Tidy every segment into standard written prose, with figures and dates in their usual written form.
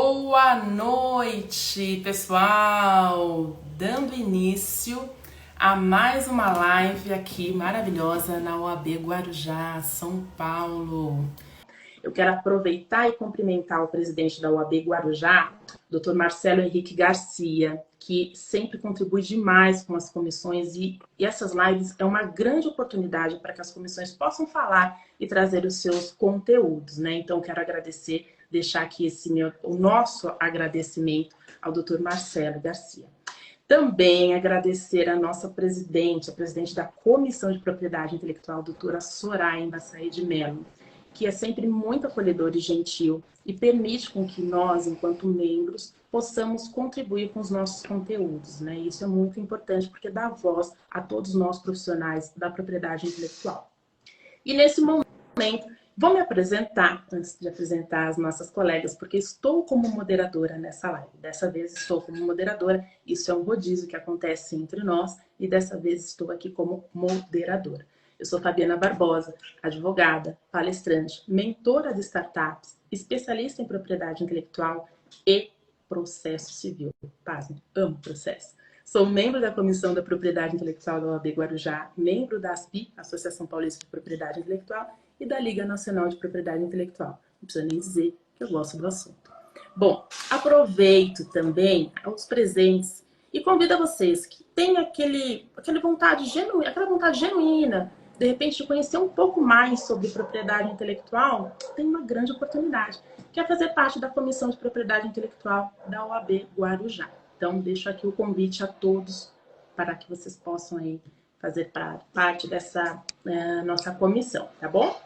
Boa noite, pessoal! Dando início a mais uma live aqui maravilhosa na OAB Guarujá, São Paulo. Eu quero aproveitar e cumprimentar o presidente da OAB Guarujá, Dr. Marcelo Henrique Garcia, que sempre contribui demais com as comissões e essas lives é uma grande oportunidade para que as comissões possam falar e trazer os seus conteúdos, né? Então, quero agradecer, deixar aqui o nosso agradecimento ao Dr. Marcelo Garcia. Também agradecer a nossa presidente, a presidente da Comissão de Propriedade Intelectual, doutora Soraya Embaçaí de Mello, que é sempre muito acolhedor e gentil e permite com que nós, enquanto membros, possamos contribuir com os nossos conteúdos, né? Isso é muito importante porque dá voz a todos nós profissionais da propriedade intelectual. E nesse momento, vou me apresentar, antes de apresentar as nossas colegas, porque estou como moderadora nessa live. Dessa vez estou como moderadora, isso é um rodízio que acontece entre nós, e dessa vez estou aqui como moderadora. Eu sou Fabiana Barbosa, advogada, palestrante, mentora de startups, especialista em propriedade intelectual e processo civil. Pasme, amo processo. Sou membro da Comissão da Propriedade Intelectual da OAB Guarujá, membro da ASPI, Associação Paulista de Propriedade Intelectual, e da Liga Nacional de Propriedade Intelectual. Não precisa nem dizer que eu gosto do assunto. Bom, aproveito também os presentes e convido a vocês que têm aquela vontade genuína, de repente, de conhecer um pouco mais sobre propriedade intelectual, tem uma grande oportunidade, que é fazer parte da Comissão de Propriedade Intelectual da OAB Guarujá. Então, deixo aqui o convite a todos para que vocês possam aí fazer parte dessa nossa comissão, tá bom?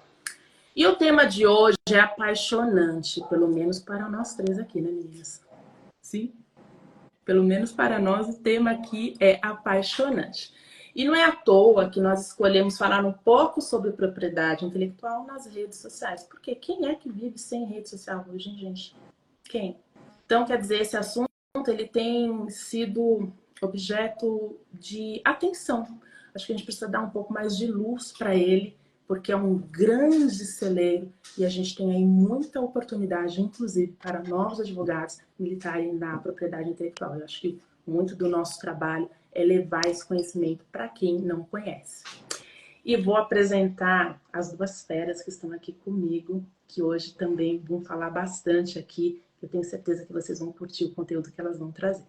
E o tema de hoje é apaixonante, pelo menos para nós três aqui, né, meninas? Sim? Pelo menos para nós, o tema aqui é apaixonante. E não é à toa que nós escolhemos falar um pouco sobre propriedade intelectual nas redes sociais. Porque quem é que vive sem rede social hoje, hein, gente? Quem? Então, quer dizer, esse assunto ele tem sido objeto de atenção. Acho que a gente precisa dar um pouco mais de luz para ele, porque é um grande celeiro e a gente tem aí muita oportunidade, inclusive para novos advogados militarem na propriedade intelectual. Eu acho que muito do nosso trabalho é levar esse conhecimento para quem não conhece. E vou apresentar as duas feras que estão aqui comigo, que hoje também vão falar bastante aqui. Eu tenho certeza que vocês vão curtir o conteúdo que elas vão trazer.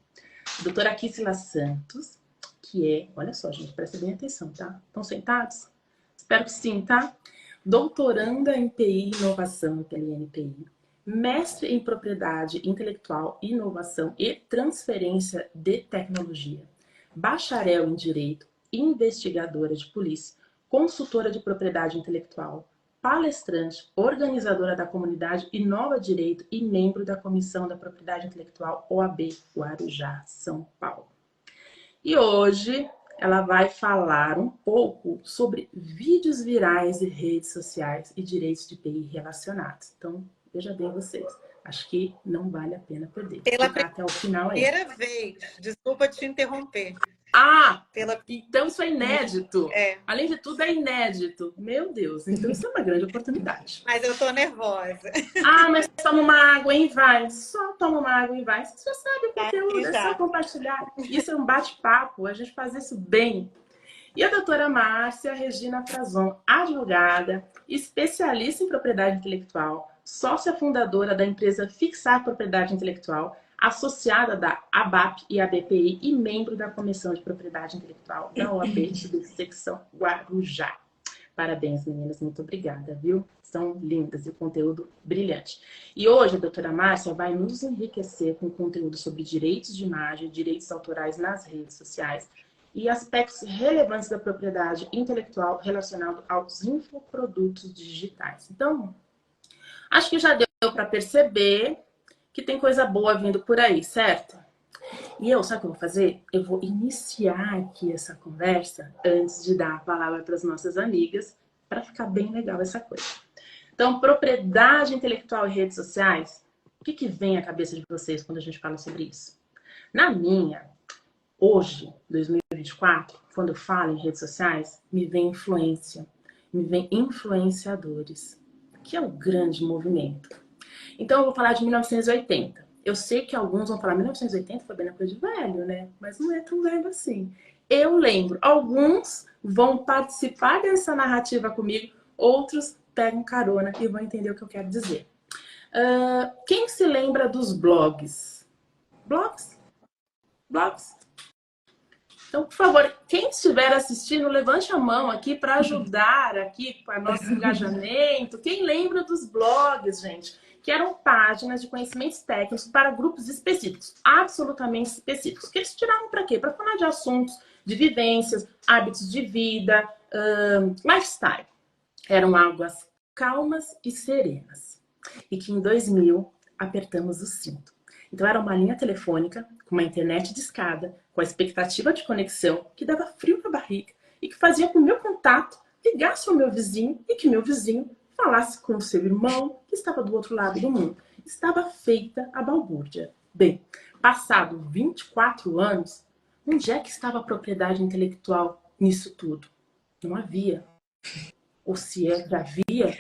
A doutora Kissila Santos, que é... Olha só, gente, presta bem atenção, tá? Estão sentados? Espero que sim, tá? Doutoranda em PI e Inovação pela INPI. Mestre em Propriedade Intelectual, Inovação e Transferência de Tecnologia. Bacharel em Direito, investigadora de polícia, consultora de propriedade intelectual, palestrante, organizadora da comunidade Inova Direito e membro da Comissão da Propriedade Intelectual OAB Guarujá, São Paulo. E hoje ela vai falar um pouco sobre vídeos virais e redes sociais e direitos de PI relacionados. Então, veja bem vocês, acho que não vale a pena perder. Pela Ficar até o final aí. Primeira vez, desculpa te interromper. Então isso é inédito. É. Além de tudo, é inédito. Meu Deus, então isso é uma grande oportunidade. Mas eu tô nervosa. Mas toma uma água e vai. Só toma uma água e vai. Você já sabe o conteúdo, é só compartilhar. Isso é um bate-papo, a gente faz isso bem. E a doutora Márcia Regina Frazon, advogada, especialista em propriedade intelectual, sócia fundadora da empresa Fixar Propriedade Intelectual, associada da ABAP e ABPI e membro da Comissão de Propriedade Intelectual da OAB Subsecção Guarujá. Parabéns, meninas, muito obrigada, viu? São lindas e o conteúdo brilhante. E hoje a doutora Márcia vai nos enriquecer com conteúdo sobre direitos de imagem, direitos autorais nas redes sociais e aspectos relevantes da propriedade intelectual relacionado aos infoprodutos digitais. Então, acho que já deu para perceber que tem coisa boa vindo por aí, certo? E sabe o que eu vou fazer? Eu vou iniciar aqui essa conversa antes de dar a palavra para as nossas amigas, para ficar bem legal essa coisa. Então, propriedade intelectual e redes sociais, o que vem à cabeça de vocês quando a gente fala sobre isso? Na minha, hoje, 2024, quando eu falo em redes sociais, me vem influência, me vem influenciadores, que é um grande movimento. Então, eu vou falar de 1980. Eu sei que alguns vão falar 1980 foi bem na coisa de velho, né? Mas não é tão velho assim. Eu lembro. Alguns vão participar dessa narrativa comigo, outros pegam carona e vão entender o que eu quero dizer. Quem se lembra dos blogs? Blogs? Blogs? Então, por favor, quem estiver assistindo, levante a mão aqui para ajudar aqui com o nosso engajamento. Quem lembra dos blogs, gente? Que eram páginas de conhecimentos técnicos para grupos específicos, absolutamente específicos. Que eles tiravam para quê? Para falar de assuntos, de vivências, hábitos de vida, lifestyle. Eram águas calmas e serenas. E que em 2000 apertamos o cinto. Então era uma linha telefônica, com uma internet discada, com a expectativa de conexão, que dava frio na barriga e que fazia com que o meu contato ligasse ao meu vizinho e que meu vizinho falasse com o seu irmão que estava do outro lado do mundo. Estava feita a balbúrdia. Bem, passado 24 anos, onde é que estava a propriedade intelectual nisso tudo? Não havia. Ou se é que havia,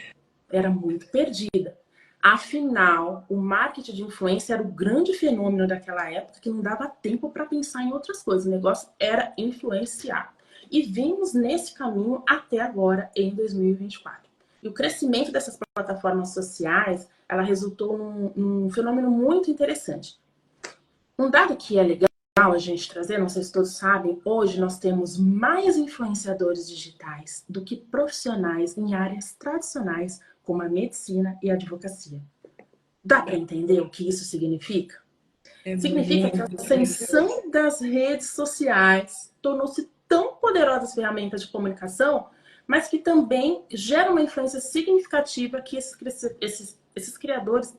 era muito perdida. Afinal, o marketing de influência era o grande fenômeno daquela época que não dava tempo para pensar em outras coisas. O negócio era influenciar. E vimos nesse caminho até agora, em 2024. E o crescimento dessas plataformas sociais, ela resultou num fenômeno muito interessante. Um dado que é legal a gente trazer, não sei se todos sabem, hoje nós temos mais influenciadores digitais do que profissionais em áreas tradicionais como a medicina e a advocacia. Dá para entender o que isso significa? Significa que a ascensão das redes sociais tornou-se tão poderosas ferramentas de comunicação, mas que também gera uma influência significativa que esses criadores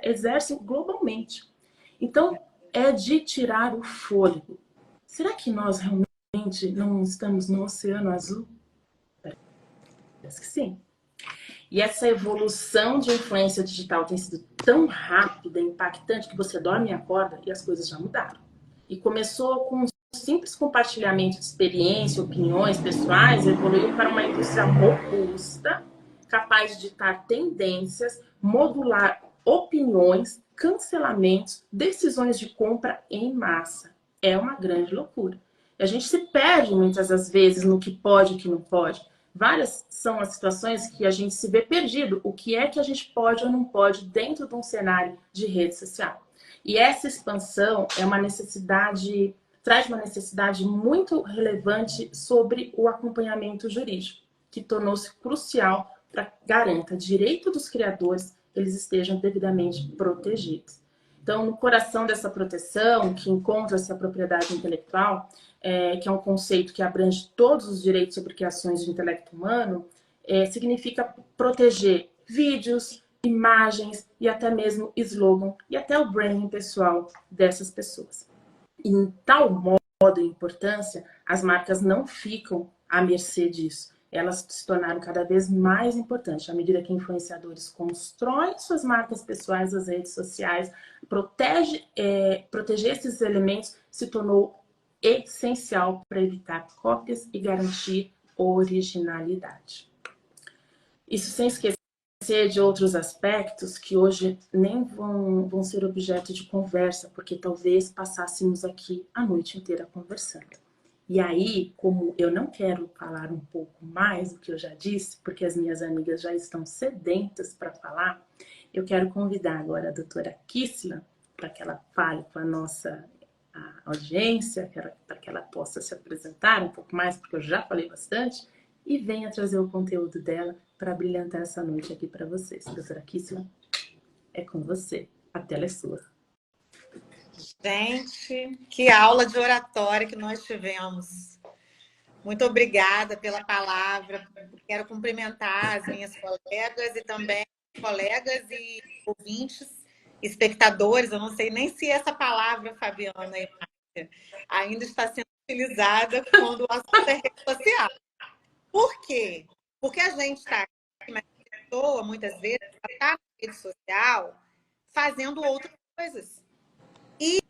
exercem globalmente. Então, é de tirar o fôlego. Será que nós realmente não estamos no oceano azul? Parece que sim. E essa evolução de influência digital tem sido tão rápida e impactante que você dorme e acorda e as coisas já mudaram. E começou com um simples compartilhamento de experiência, opiniões pessoais, evoluiu para uma indústria robusta, capaz de ditar tendências, modular opiniões, cancelamentos, decisões de compra em massa. É uma grande loucura. E a gente se perde muitas das vezes no que pode e o que não pode. Várias são as situações que a gente se vê perdido. O que é que a gente pode ou não pode dentro de um cenário de rede social? E essa expansão é uma necessidade, traz uma necessidade muito relevante sobre o acompanhamento jurídico, que tornou-se crucial para que garanta direito dos criadores eles estejam devidamente protegidos. Então, no coração dessa proteção, que encontra-se a propriedade intelectual, que é um conceito que abrange todos os direitos sobre criações de intelecto humano, significa proteger vídeos, imagens e até mesmo slogan e até o branding pessoal dessas pessoas. Em tal modo e importância, as marcas não ficam à mercê disso. Elas se tornaram cada vez mais importantes à medida que influenciadores constroem suas marcas pessoais nas redes sociais. Proteger esses elementos se tornou essencial para evitar cópias e garantir originalidade. Isso sem esquecer de outros aspectos que hoje nem vão ser objeto de conversa, porque talvez passássemos aqui a noite inteira conversando. E aí, como eu não quero falar um pouco mais do que eu já disse, porque as minhas amigas já estão sedentas para falar, eu quero convidar agora a doutora Kissla para que ela fale com a nossa audiência, para que ela possa se apresentar um pouco mais, porque eu já falei bastante, e venha trazer o conteúdo dela para brilhantar essa noite aqui para vocês. Doutora Kissla, é com você. A tela é sua. Gente, que aula de oratória que nós tivemos. Muito obrigada pela palavra. Quero cumprimentar as minhas colegas e também colegas e ouvintes, espectadores. Eu não sei nem se essa palavra, Fabiana e Márcia, ainda está sendo utilizada quando o assunto é rede social. Por quê? Porque a gente está aqui, mas a pessoa, muitas vezes, está na rede social fazendo outras coisas. E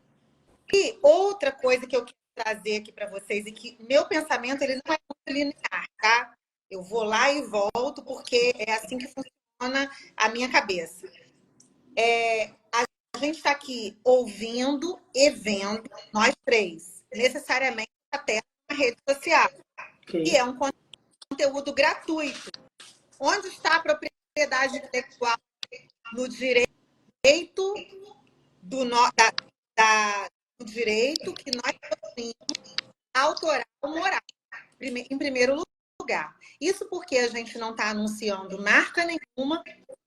outra coisa que eu quero trazer aqui para vocês, e que meu pensamento ele não é muito linear, tá? Eu vou lá e volto, porque é assim que funciona a minha cabeça. A gente está aqui ouvindo e vendo, nós três, necessariamente até na rede social, que é um conteúdo gratuito. Onde está a propriedade intelectual no direito do direito que nós possuímos autoral moral, em primeiro lugar. Isso porque a gente não está anunciando marca nenhuma,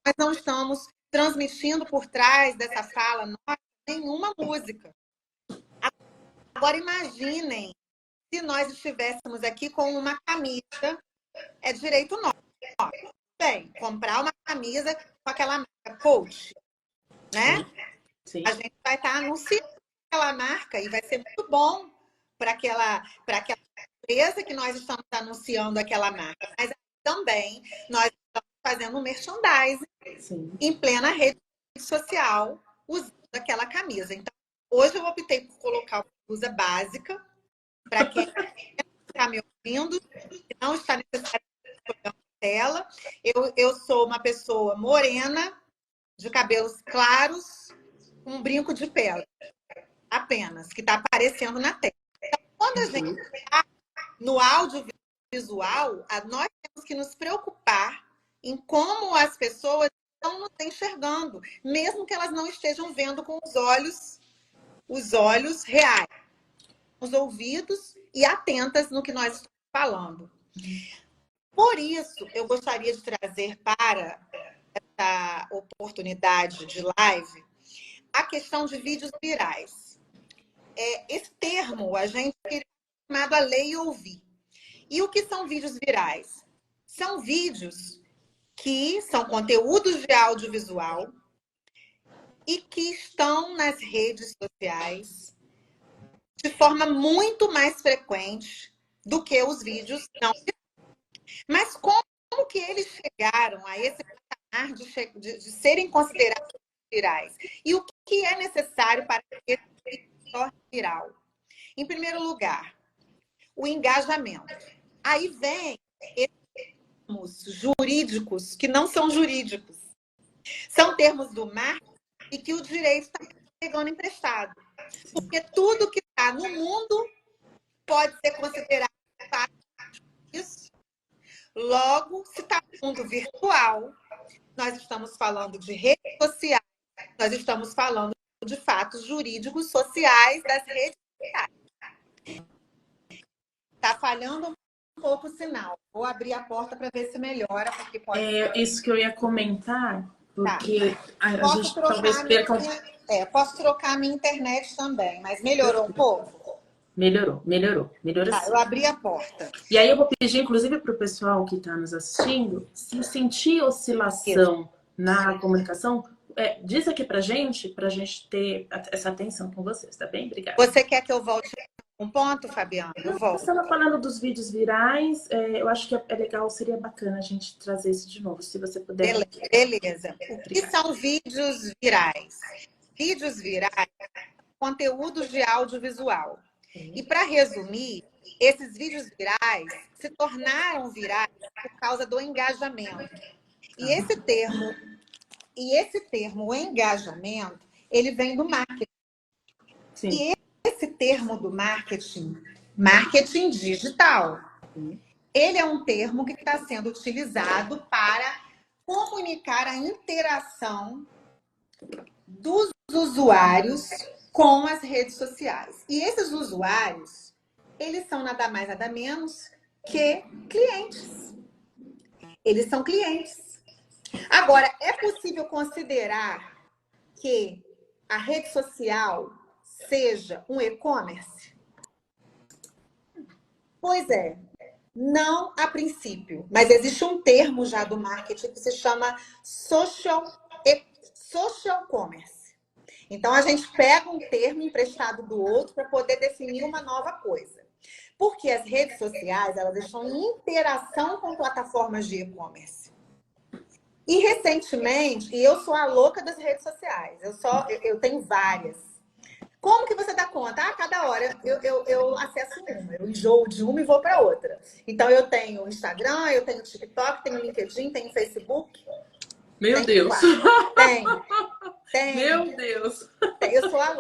nós não estamos transmitindo por trás dessa fala nossa nenhuma música. Agora imaginem se nós estivéssemos aqui com uma camisa, é direito nosso. Bem, comprar uma camisa com aquela marca Coach, né? Sim. A gente vai estar anunciando aquela marca e vai ser muito bom para aquela empresa que nós estamos anunciando aquela marca. Mas também nós estamos fazendo um merchandising em plena rede social usando aquela camisa. Então, hoje eu optei por colocar uma blusa básica para quem está me ouvindo, que não está necessariamente olhando a tela. Eu sou uma pessoa morena, de cabelos claros, com um brinco de pérola, apenas, que está aparecendo na tela. Então, quando a gente está no audiovisual, nós temos que nos preocupar em como as pessoas estão nos enxergando, mesmo que elas não estejam vendo com os olhos reais, os ouvidos e atentas no que nós estamos falando. Por isso, eu gostaria de trazer para essa oportunidade de live a questão de vídeos virais. Esse termo a gente é chamado a ler e ouvir. E o que são vídeos virais? São vídeos que são conteúdos de audiovisual e que estão nas redes sociais de forma muito mais frequente do que os vídeos não. Mas como que eles chegaram a esse patamar de serem considerados virais? E o que é necessário para que ele se torne viral? Em primeiro lugar, o engajamento. Aí vem termos jurídicos que não são jurídicos. São termos do marketing e que o direito está pegando emprestado. Porque tudo que está no mundo pode ser considerado parte disso. Logo, se está no mundo virtual, nós estamos falando de redes sociais, nós estamos falando de fatos jurídicos sociais das redes sociais. Está falhando um pouco o sinal. Vou abrir a porta para ver se melhora, porque pode ser. Isso que eu ia comentar, porque a gente trocar talvez perca posso trocar a minha internet também, mas melhorou um pouco? Melhorou sim. Eu abri a porta. E aí eu vou pedir, inclusive, para o pessoal que está nos assistindo, se sentir oscilação na comunicação, diz aqui pra gente ter essa atenção com vocês, tá bem? Obrigada. Você quer que eu volte um ponto, Fabiana? Eu volto. Você estava falando dos vídeos virais, eu acho que é legal, seria bacana a gente trazer isso de novo, se você puder. Beleza. O que são vídeos virais? Vídeos virais são conteúdos de audiovisual. E para resumir, esses vídeos virais se tornaram virais por causa do engajamento. E esse termo, engajamento, ele vem do marketing. Sim. E esse termo do marketing digital, ele é um termo que está sendo utilizado para comunicar a interação dos usuários com as redes sociais. E esses usuários, eles são nada mais, nada menos que clientes. Eles são clientes. Agora, é possível considerar que a rede social seja um e-commerce? Pois é, não a princípio. Mas existe um termo já do marketing que se chama social commerce. Então, a gente pega um termo emprestado do outro para poder definir uma nova coisa. Porque as redes sociais, elas estão em interação com plataformas de e-commerce. E, recentemente, eu sou a louca das redes sociais. Eu tenho várias. Como que você dá conta? Cada hora eu acesso uma. Eu enjoo de uma e vou para outra. Então, eu tenho Instagram, eu tenho TikTok, tenho LinkedIn, tenho Facebook. Meu Deus! Meu Deus!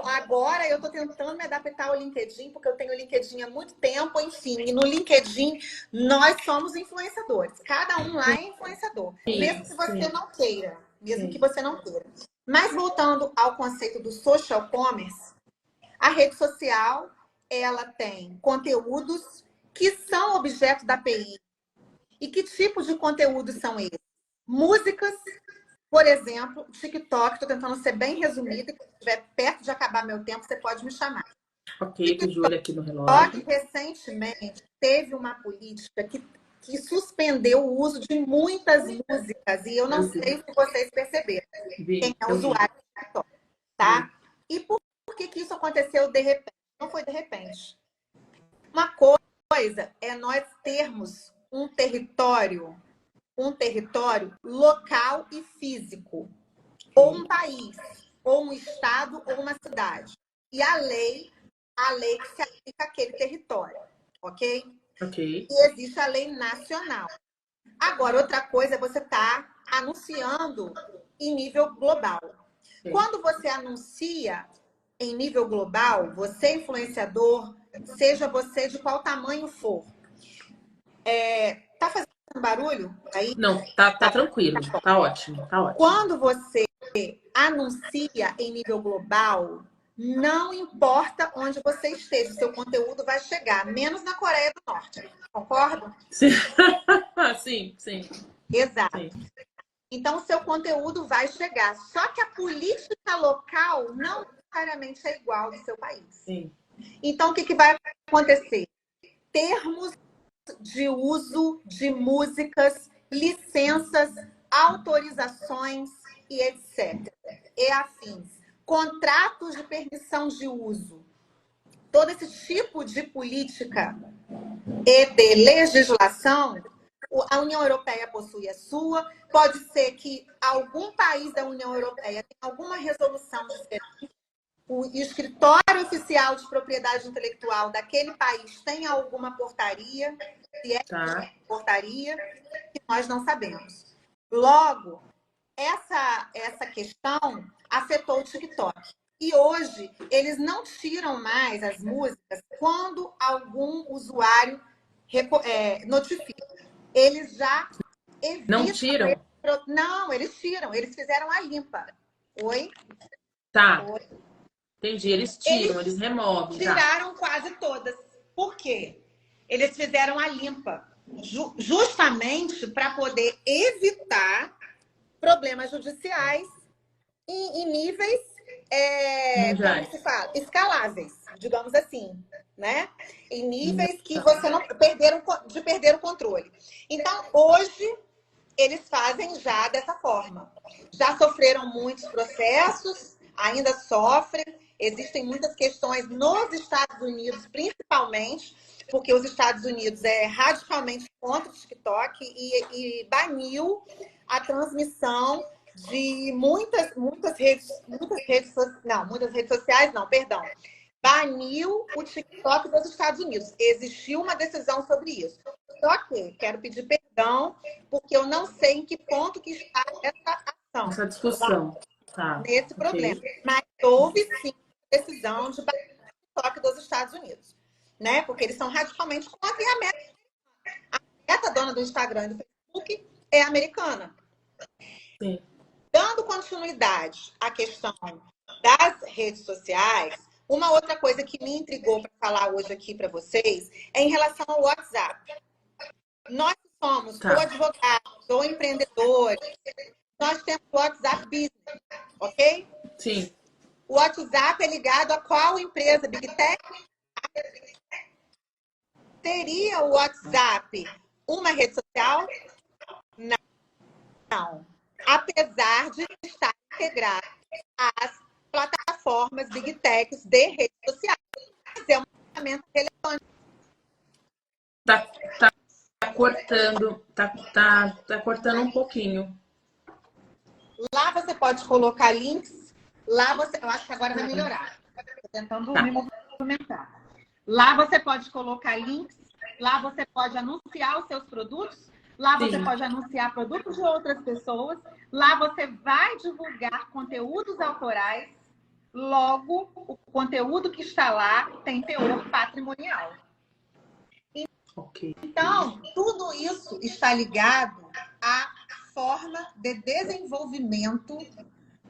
Agora eu estou tentando me adaptar ao LinkedIn, porque eu tenho o LinkedIn há muito tempo, enfim. E no LinkedIn nós somos influenciadores. Cada um lá é influenciador. Mesmo que você não queira. Mesmo que você não queira. Mas voltando ao conceito do social commerce, a rede social, ela tem conteúdos que são objeto da API. E que tipo de conteúdos são eles? Músicas, por exemplo, TikTok, estou tentando ser bem resumida, se estiver perto de acabar meu tempo, você pode me chamar. Ok, com o Júlio aqui no relógio. TikTok, recentemente, teve uma política que suspendeu o uso de muitas músicas, e eu não sei se vocês perceberam, quem é usuário do TikTok, tá? E por que isso aconteceu de repente? Não foi de repente. Uma coisa é nós termos um território local e físico, ou um país, ou um estado, ou uma cidade. E a lei que se aplica àquele território, ok? Ok. E existe a lei nacional. Agora, outra coisa é você estar anunciando em nível global. Quando você anuncia em nível global, você é influenciador, seja você de qual tamanho for. Tá fazendo barulho aí? Não, tá tranquilo. Tá ótimo, tá ótimo. Quando você anuncia em nível global, não importa onde você esteja, seu conteúdo vai chegar, menos na Coreia do Norte. Concorda? Sim, sim. Exato. Sim. Então, o seu conteúdo vai chegar. Só que a política local não necessariamente é igual do seu país. Sim. Então, o que vai acontecer? Termos de uso de músicas, licenças, autorizações e etc. E afins. Contratos de permissão de uso. Todo esse tipo de política e de legislação, a União Europeia possui a sua. Pode ser que algum país da União Europeia tenha alguma resolução diferente. O escritório oficial de propriedade intelectual daquele país tem alguma portaria, se é portaria, que nós não sabemos. Logo, essa questão afetou o TikTok. E hoje, eles não tiram mais as músicas quando algum usuário notifica. Eles já evitam... Não tiram? Não, eles tiram. Eles fizeram a limpa. Oi? Tá. Oi? Entendi. Eles tiram, eles removem. Tiraram quase todas. Por quê? Eles fizeram a limpa. Justamente para poder evitar problemas judiciais em níveis, como se fala? Escaláveis, digamos assim, né? Em níveis que você não perder o controle. Então, hoje, eles fazem já dessa forma. Já sofreram muitos processos, ainda sofrem. Existem muitas questões nos Estados Unidos, principalmente, porque os Estados Unidos é radicalmente contra o TikTok e baniu a transmissão de muitas redes sociais, baniu o TikTok dos Estados Unidos. Existiu uma decisão sobre isso. Só que quero pedir perdão, porque eu não sei em que ponto que está essa ação. Essa discussão. Tá. Nesse problema. Mas houve sim decisão de banir o TikTok dos Estados Unidos. Né? Porque eles são radicalmente contra e a meta dona do Instagram e do Facebook é americana. Sim. Dando continuidade à questão das redes sociais, uma outra coisa que me intrigou para falar hoje aqui para vocês é em relação ao WhatsApp. Nós somos ou advogados ou empreendedores, nós temos o WhatsApp Business, ok? Sim. O WhatsApp é ligado a qual empresa? Big Tech? Teria o WhatsApp uma rede social? Não. Apesar de estar integrado às plataformas Big Techs de redes sociais. Mas é um ferramenta relevante. Tá cortando um pouquinho. Lá você pode colocar links. Eu acho que agora vai melhorar. Estou tentando me movimentar. Lá você pode colocar links. Lá você pode anunciar os seus produtos. Lá você Sim. pode anunciar produtos de outras pessoas. Lá você vai divulgar conteúdos autorais. Logo, o conteúdo que está lá tem teor patrimonial. Ok. Então, tudo isso está ligado à forma de desenvolvimento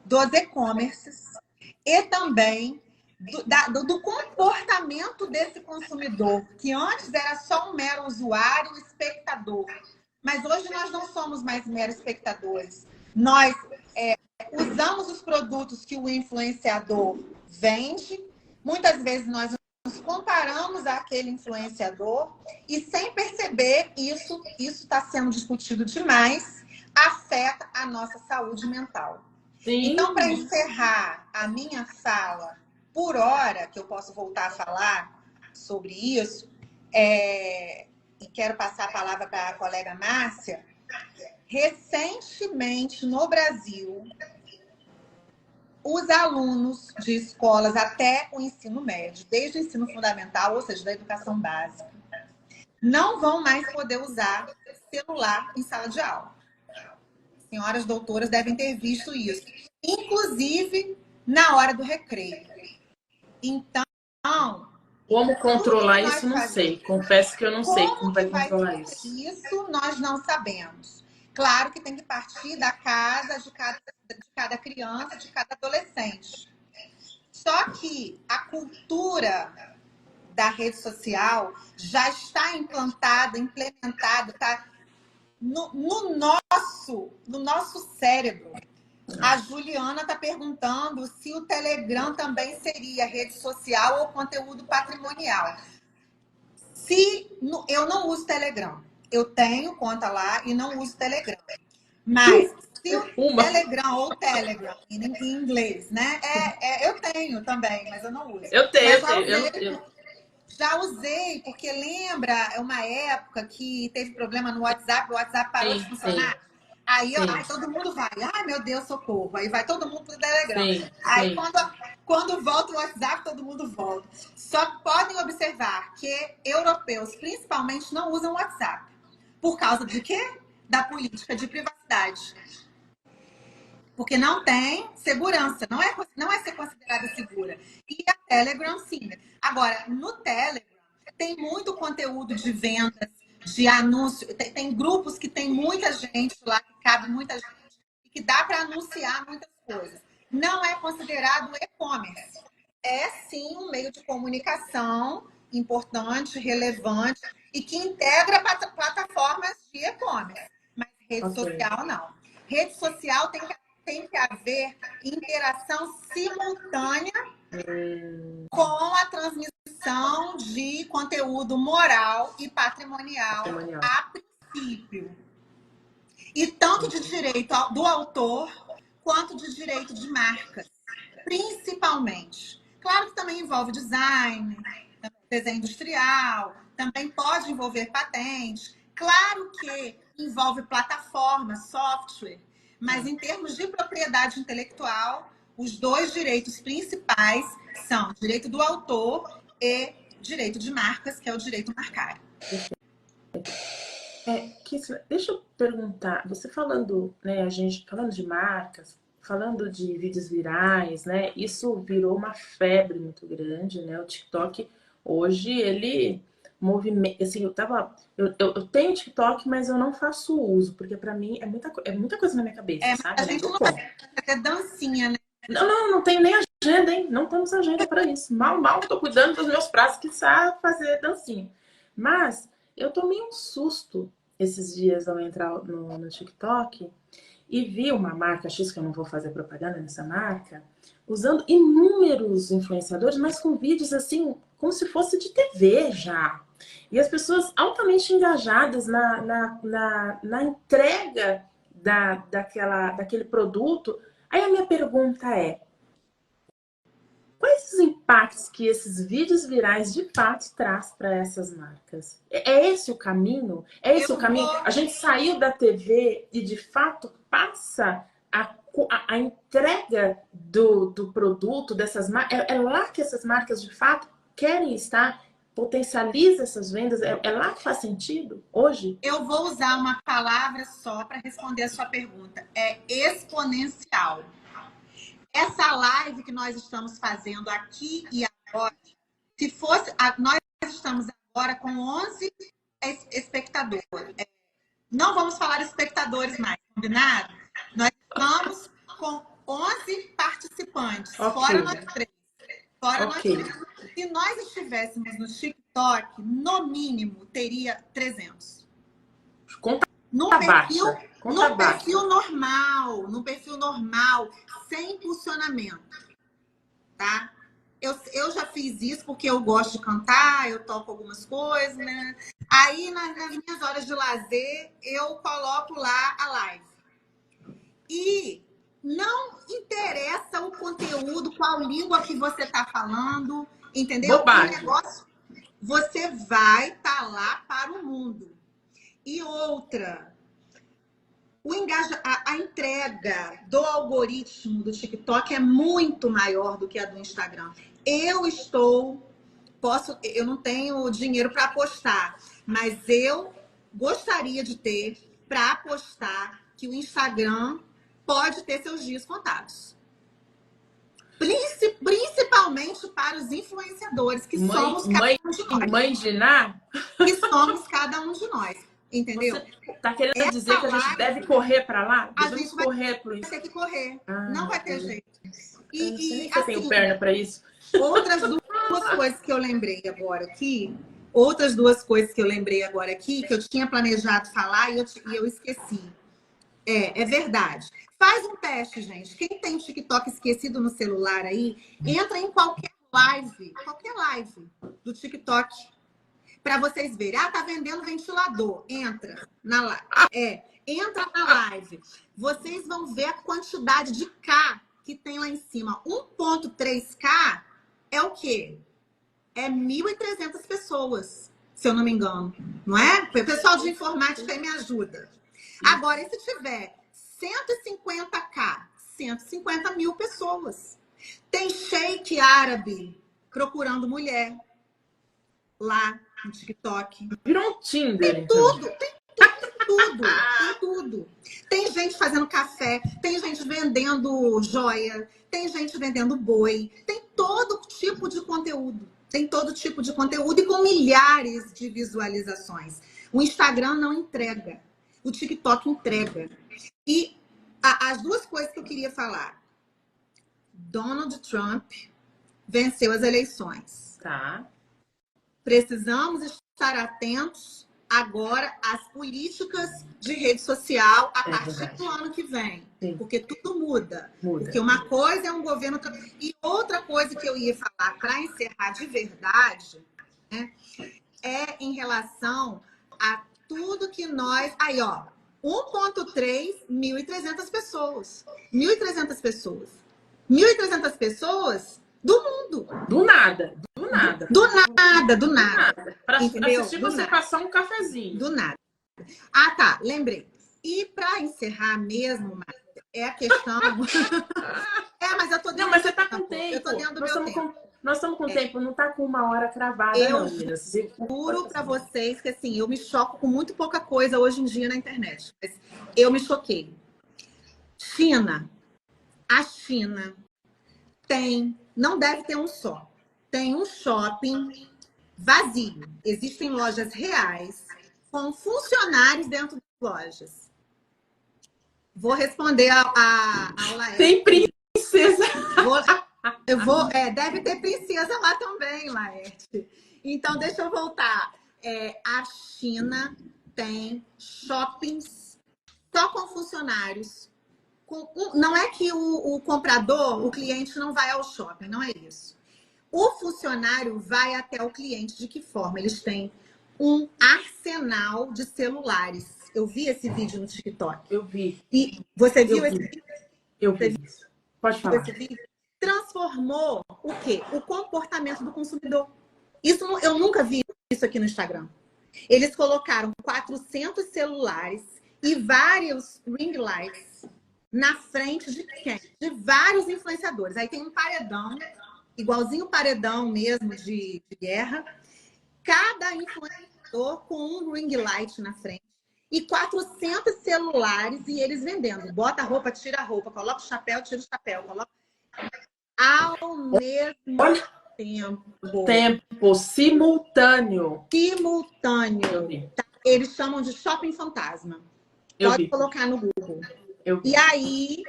dos e-commerces e também do comportamento desse consumidor, que antes era só um mero usuário, espectador. Mas hoje nós não somos mais meros espectadores. Nós usamos os produtos que o influenciador vende, muitas vezes nós nos comparamos àquele influenciador e, sem perceber, isso está sendo discutido demais, afeta a nossa saúde mental. Sim. Então, para encerrar a minha fala por hora, que eu posso voltar a falar sobre isso, e quero passar a palavra para a colega Márcia, recentemente no Brasil, os alunos de escolas até o ensino médio, desde o ensino fundamental, ou seja, da educação básica, não vão mais poder usar celular em sala de aula. Senhoras doutoras devem ter visto isso. Inclusive na hora do recreio. Então, como controlar isso, não sei. Confesso que eu não sei como vai controlar isso. Isso nós não sabemos. Claro que tem que partir da casa de cada criança, de cada adolescente. Só que a cultura da rede social já está implementada, está no nosso cérebro. A Juliana está perguntando se o Telegram também seria rede social ou conteúdo patrimonial. Eu não uso Telegram. Eu tenho conta lá e não uso Telegram. Mas se o Telegram ou Telegram, em inglês, né? Eu tenho também, mas eu não uso. Eu tenho. Já usei, porque lembra uma época que teve problema no WhatsApp, o WhatsApp parou de funcionar? Aí todo mundo vai, ai meu Deus, socorro. Aí vai todo mundo pro Telegram. Aí quando volta o WhatsApp, todo mundo volta. Só que podem observar que europeus, principalmente, não usam o WhatsApp. Por causa de quê? Da política de privacidade. Porque não tem segurança, não é ser considerada segura. E a Telegram, sim. Agora, no Telegram, tem muito conteúdo de vendas, de anúncio. Tem grupos que tem muita gente lá, que cabe muita gente, e que dá para anunciar muitas coisas. Não é considerado e-commerce. É, sim, um meio de comunicação importante, relevante, e que integra plataformas de e-commerce. Mas rede social, não. Rede social tem que haver interação simultânea com a transmissão de conteúdo moral e patrimonial a princípio. E tanto de direito do autor, quanto de direito de marcas, principalmente. Claro que também envolve design, desenho industrial, também pode envolver patente. Claro que envolve plataforma, software, mas em termos de propriedade intelectual, os dois direitos principais são direito do autor e direito de marcas, que é o direito marcário. Deixa eu perguntar, você falando, né, a gente falando de marcas, falando de vídeos virais, né, isso virou uma febre muito grande, né, o TikTok hoje ele movimenta, assim, eu tenho TikTok, mas eu não faço uso, porque para mim é muita coisa na minha cabeça, sabe? A gente não vai fazer dancinha, né? Não tenho nem agenda, hein? Não temos agenda para isso. Mal tô cuidando dos meus prazos, que sabe fazer dancinha. Mas eu tomei um susto esses dias ao entrar no TikTok e vi uma marca X, que eu não vou fazer propaganda nessa marca, usando inúmeros influenciadores, mas com vídeos assim, como se fosse de TV já. E as pessoas altamente engajadas na entrega daquele produto. Aí a minha pergunta é: quais os impactos que esses vídeos virais de fato traz para essas marcas? É esse o caminho? É esse o caminho? A gente saiu da TV e de fato passa a entrega do produto dessas marcas. É lá que essas marcas de fato querem estar potencializa essas vendas? É lá que faz sentido hoje? Eu vou usar uma palavra só para responder a sua pergunta. É exponencial. Essa live que nós estamos fazendo aqui e agora, se fosse... Nós estamos agora com 11 espectadores. Não vamos falar espectadores mais, combinado? Nós estamos com 11 participantes, fora nós três. Fora nós três. Se nós estivéssemos no TikTok, no mínimo, teria 300. No perfil normal, sem impulsionamento, tá? Eu já fiz isso porque eu gosto de cantar, eu toco algumas coisas, né? Aí, nas minhas horas de lazer, eu coloco lá a live. E não interessa o conteúdo, qual língua que você está falando, entendeu? O negócio, você vai estar lá para o mundo. E outra, a entrega do algoritmo do TikTok é muito maior do que a do Instagram. Eu não tenho dinheiro para apostar, mas eu gostaria de ter para apostar que o Instagram pode ter seus dias contados. Principalmente para os influenciadores, que somos cada um de nós. Mãe de Ná? Que somos cada um de nós. Entendeu? Você tá querendo dizer que a gente deve correr para lá? A gente vai ter que correr. Não vai ter jeito. E você tem perna para isso? Outras duas coisas que eu lembrei agora aqui, que eu tinha planejado falar e eu esqueci. É verdade. Faz um teste, gente. Quem tem TikTok esquecido no celular aí, entra em qualquer live do TikTok, para vocês verem. Tá vendendo ventilador. Entra na live. Entra na live. Vocês vão ver a quantidade de K que tem lá em cima. 1.3K é o quê? É 1.300 pessoas, se eu não me engano. Não é? O pessoal de informática aí me ajuda. Agora, e se tiver 150K, 150 mil pessoas. Tem sheik árabe procurando mulher lá no TikTok. Virou um Tinder. Tem tudo, tem tudo. Tem gente fazendo café, tem gente vendendo joia, tem gente vendendo boi, tem todo tipo de conteúdo. E com milhares de visualizações. O Instagram não entrega. O TikTok entrega. E as duas coisas que eu queria falar. Donald Trump venceu as eleições. Tá. Precisamos estar atentos agora às políticas de rede social a partir do ano que vem. Sim. Porque tudo muda. Porque uma coisa é um governo... E outra coisa que eu ia falar para encerrar de verdade, né, é em relação a tudo que nós... Aí, ó, 1.3, 1.300 pessoas. 1.300 pessoas. 1.300 pessoas do mundo. Do nada. Para assistir você passar um cafezinho. Do nada. Ah, tá. Lembrei. E para encerrar mesmo, é a questão... mas eu tô dentro... Não, mas você tá com tempo. Eu tô dentro do meu tempo. Nós estamos com tempo, não tá com uma hora cravada, eu juro para vocês que assim, eu me choco com muito pouca coisa hoje em dia na internet. Mas eu me choquei. A China não deve ter um só. Tem um shopping vazio. Existem lojas reais com funcionários dentro das lojas. Vou responder a Laerte. Tem princesa. Deve ter princesa lá também, Laerte. Então, deixa eu voltar. A China tem shoppings só com funcionários. Não é que o comprador, o cliente não vai ao shopping, não é isso. O funcionário vai até o cliente. De que forma? Eles têm um arsenal de celulares. Eu vi esse vídeo no TikTok. Eu vi. E você viu esse vídeo? Eu vi. Pode falar. Esse vídeo transformou o quê? O comportamento do consumidor. Isso eu nunca vi isso aqui no Instagram. Eles colocaram 400 celulares e vários ring lights na frente de quem? De vários influenciadores. Aí tem um paredão, igualzinho o paredão mesmo de guerra. cada influenciador com um ring light na frente e 400 celulares e eles vendendo. Bota a roupa, tira a roupa, coloca o chapéu, tira o chapéu, coloca ao mesmo Olha, tempo simultâneo. simultâneo. Tá? Eles chamam de shopping fantasma. Pode colocar no Google. E aí,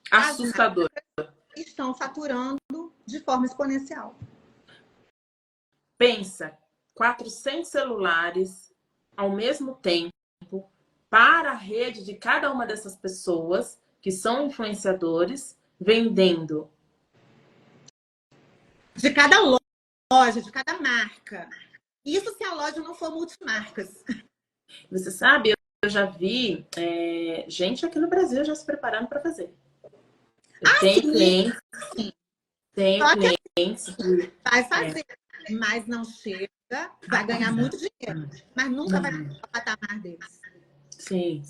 assustador. Estão faturando de forma exponencial. Pensa, 400 celulares ao mesmo tempo para a rede de cada uma dessas pessoas que são influenciadores vendendo. De cada loja, de cada marca. Isso se a loja não for multimarcas. Você sabe, eu já vi gente aqui no Brasil já se preparando para fazer. Tem clientes. Tem clientes. Vai fazer, mas não chega, vai ganhar muito dinheiro, mas nunca vai chegar ao patamar deles. Sim.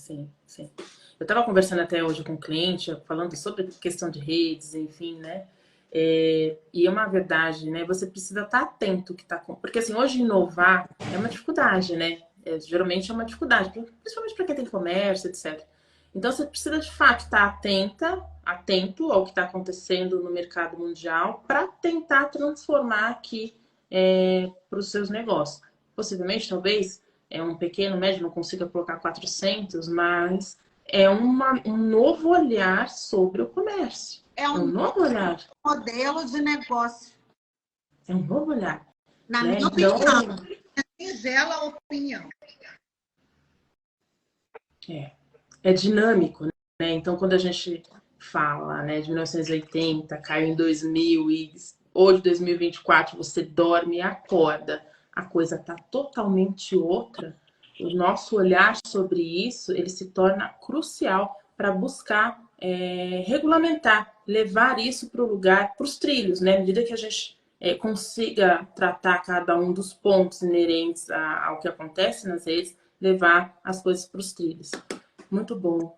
Eu estava conversando até hoje com um cliente, falando sobre questão de redes, enfim, né? E é uma verdade, né? Você precisa estar atento que tá com... Porque assim, hoje inovar é uma dificuldade, né? Geralmente é uma dificuldade, principalmente para quem tem comércio, etc. Então você precisa de fato estar atento ao que está acontecendo no mercado mundial para tentar transformar aqui para os seus negócios. Possivelmente, talvez, um pequeno médio não consiga colocar 400, mas é um novo olhar sobre o comércio. É um novo olhar. Modelo de negócio. É um novo olhar. Na minha opinião. Singela opinião. É dinâmico, né? Então, quando a gente fala, né, de 1980, caiu em 2000 e hoje, 2024, você dorme e acorda, a coisa tá totalmente outra. O nosso olhar sobre isso, ele se torna crucial para buscar regulamentar, levar isso para o lugar, para os trilhos, né? À medida que a gente consiga tratar cada um dos pontos inerentes ao que acontece nas redes, levar as coisas para os trilhos. Muito bom,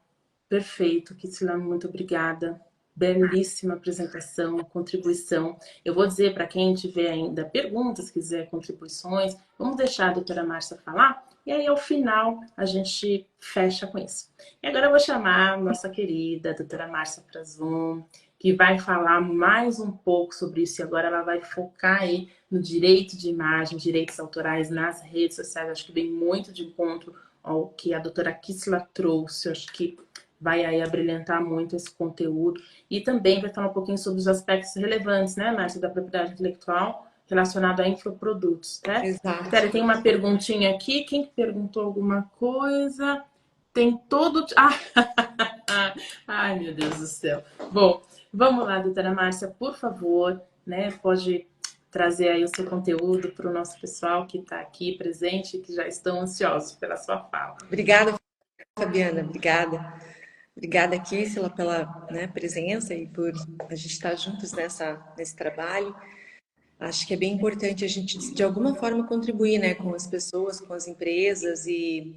perfeito, Kitsila, muito obrigada. Belíssima apresentação, contribuição. Eu vou dizer para quem tiver ainda perguntas, quiser contribuições, vamos deixar a doutora Márcia falar e aí ao final a gente fecha com isso. E agora eu vou chamar a nossa querida doutora Márcia Frazon, que vai falar mais um pouco sobre isso e agora ela vai focar aí no direito de imagem, direitos autorais nas redes sociais. Acho que vem muito de encontro ao que a doutora Kitsila trouxe. Acho que vai aí abrilhantar muito esse conteúdo. E também vai falar um pouquinho sobre os aspectos relevantes, né, Márcia, da propriedade intelectual relacionado a infoprodutos, né? Exato. Pera, tem uma perguntinha aqui. Quem perguntou alguma coisa? Tem todo... Ai, meu Deus do céu. Bom, vamos lá, doutora Márcia, por favor, né? Pode trazer aí o seu conteúdo para o nosso pessoal que está aqui presente, que já estão ansiosos pela sua fala. Obrigada, Fabiana. Obrigada, Kitsila, pela presença e por a gente estar juntos nesse trabalho. Acho que é bem importante a gente, de alguma forma, contribuir, né, com as pessoas, com as empresas, e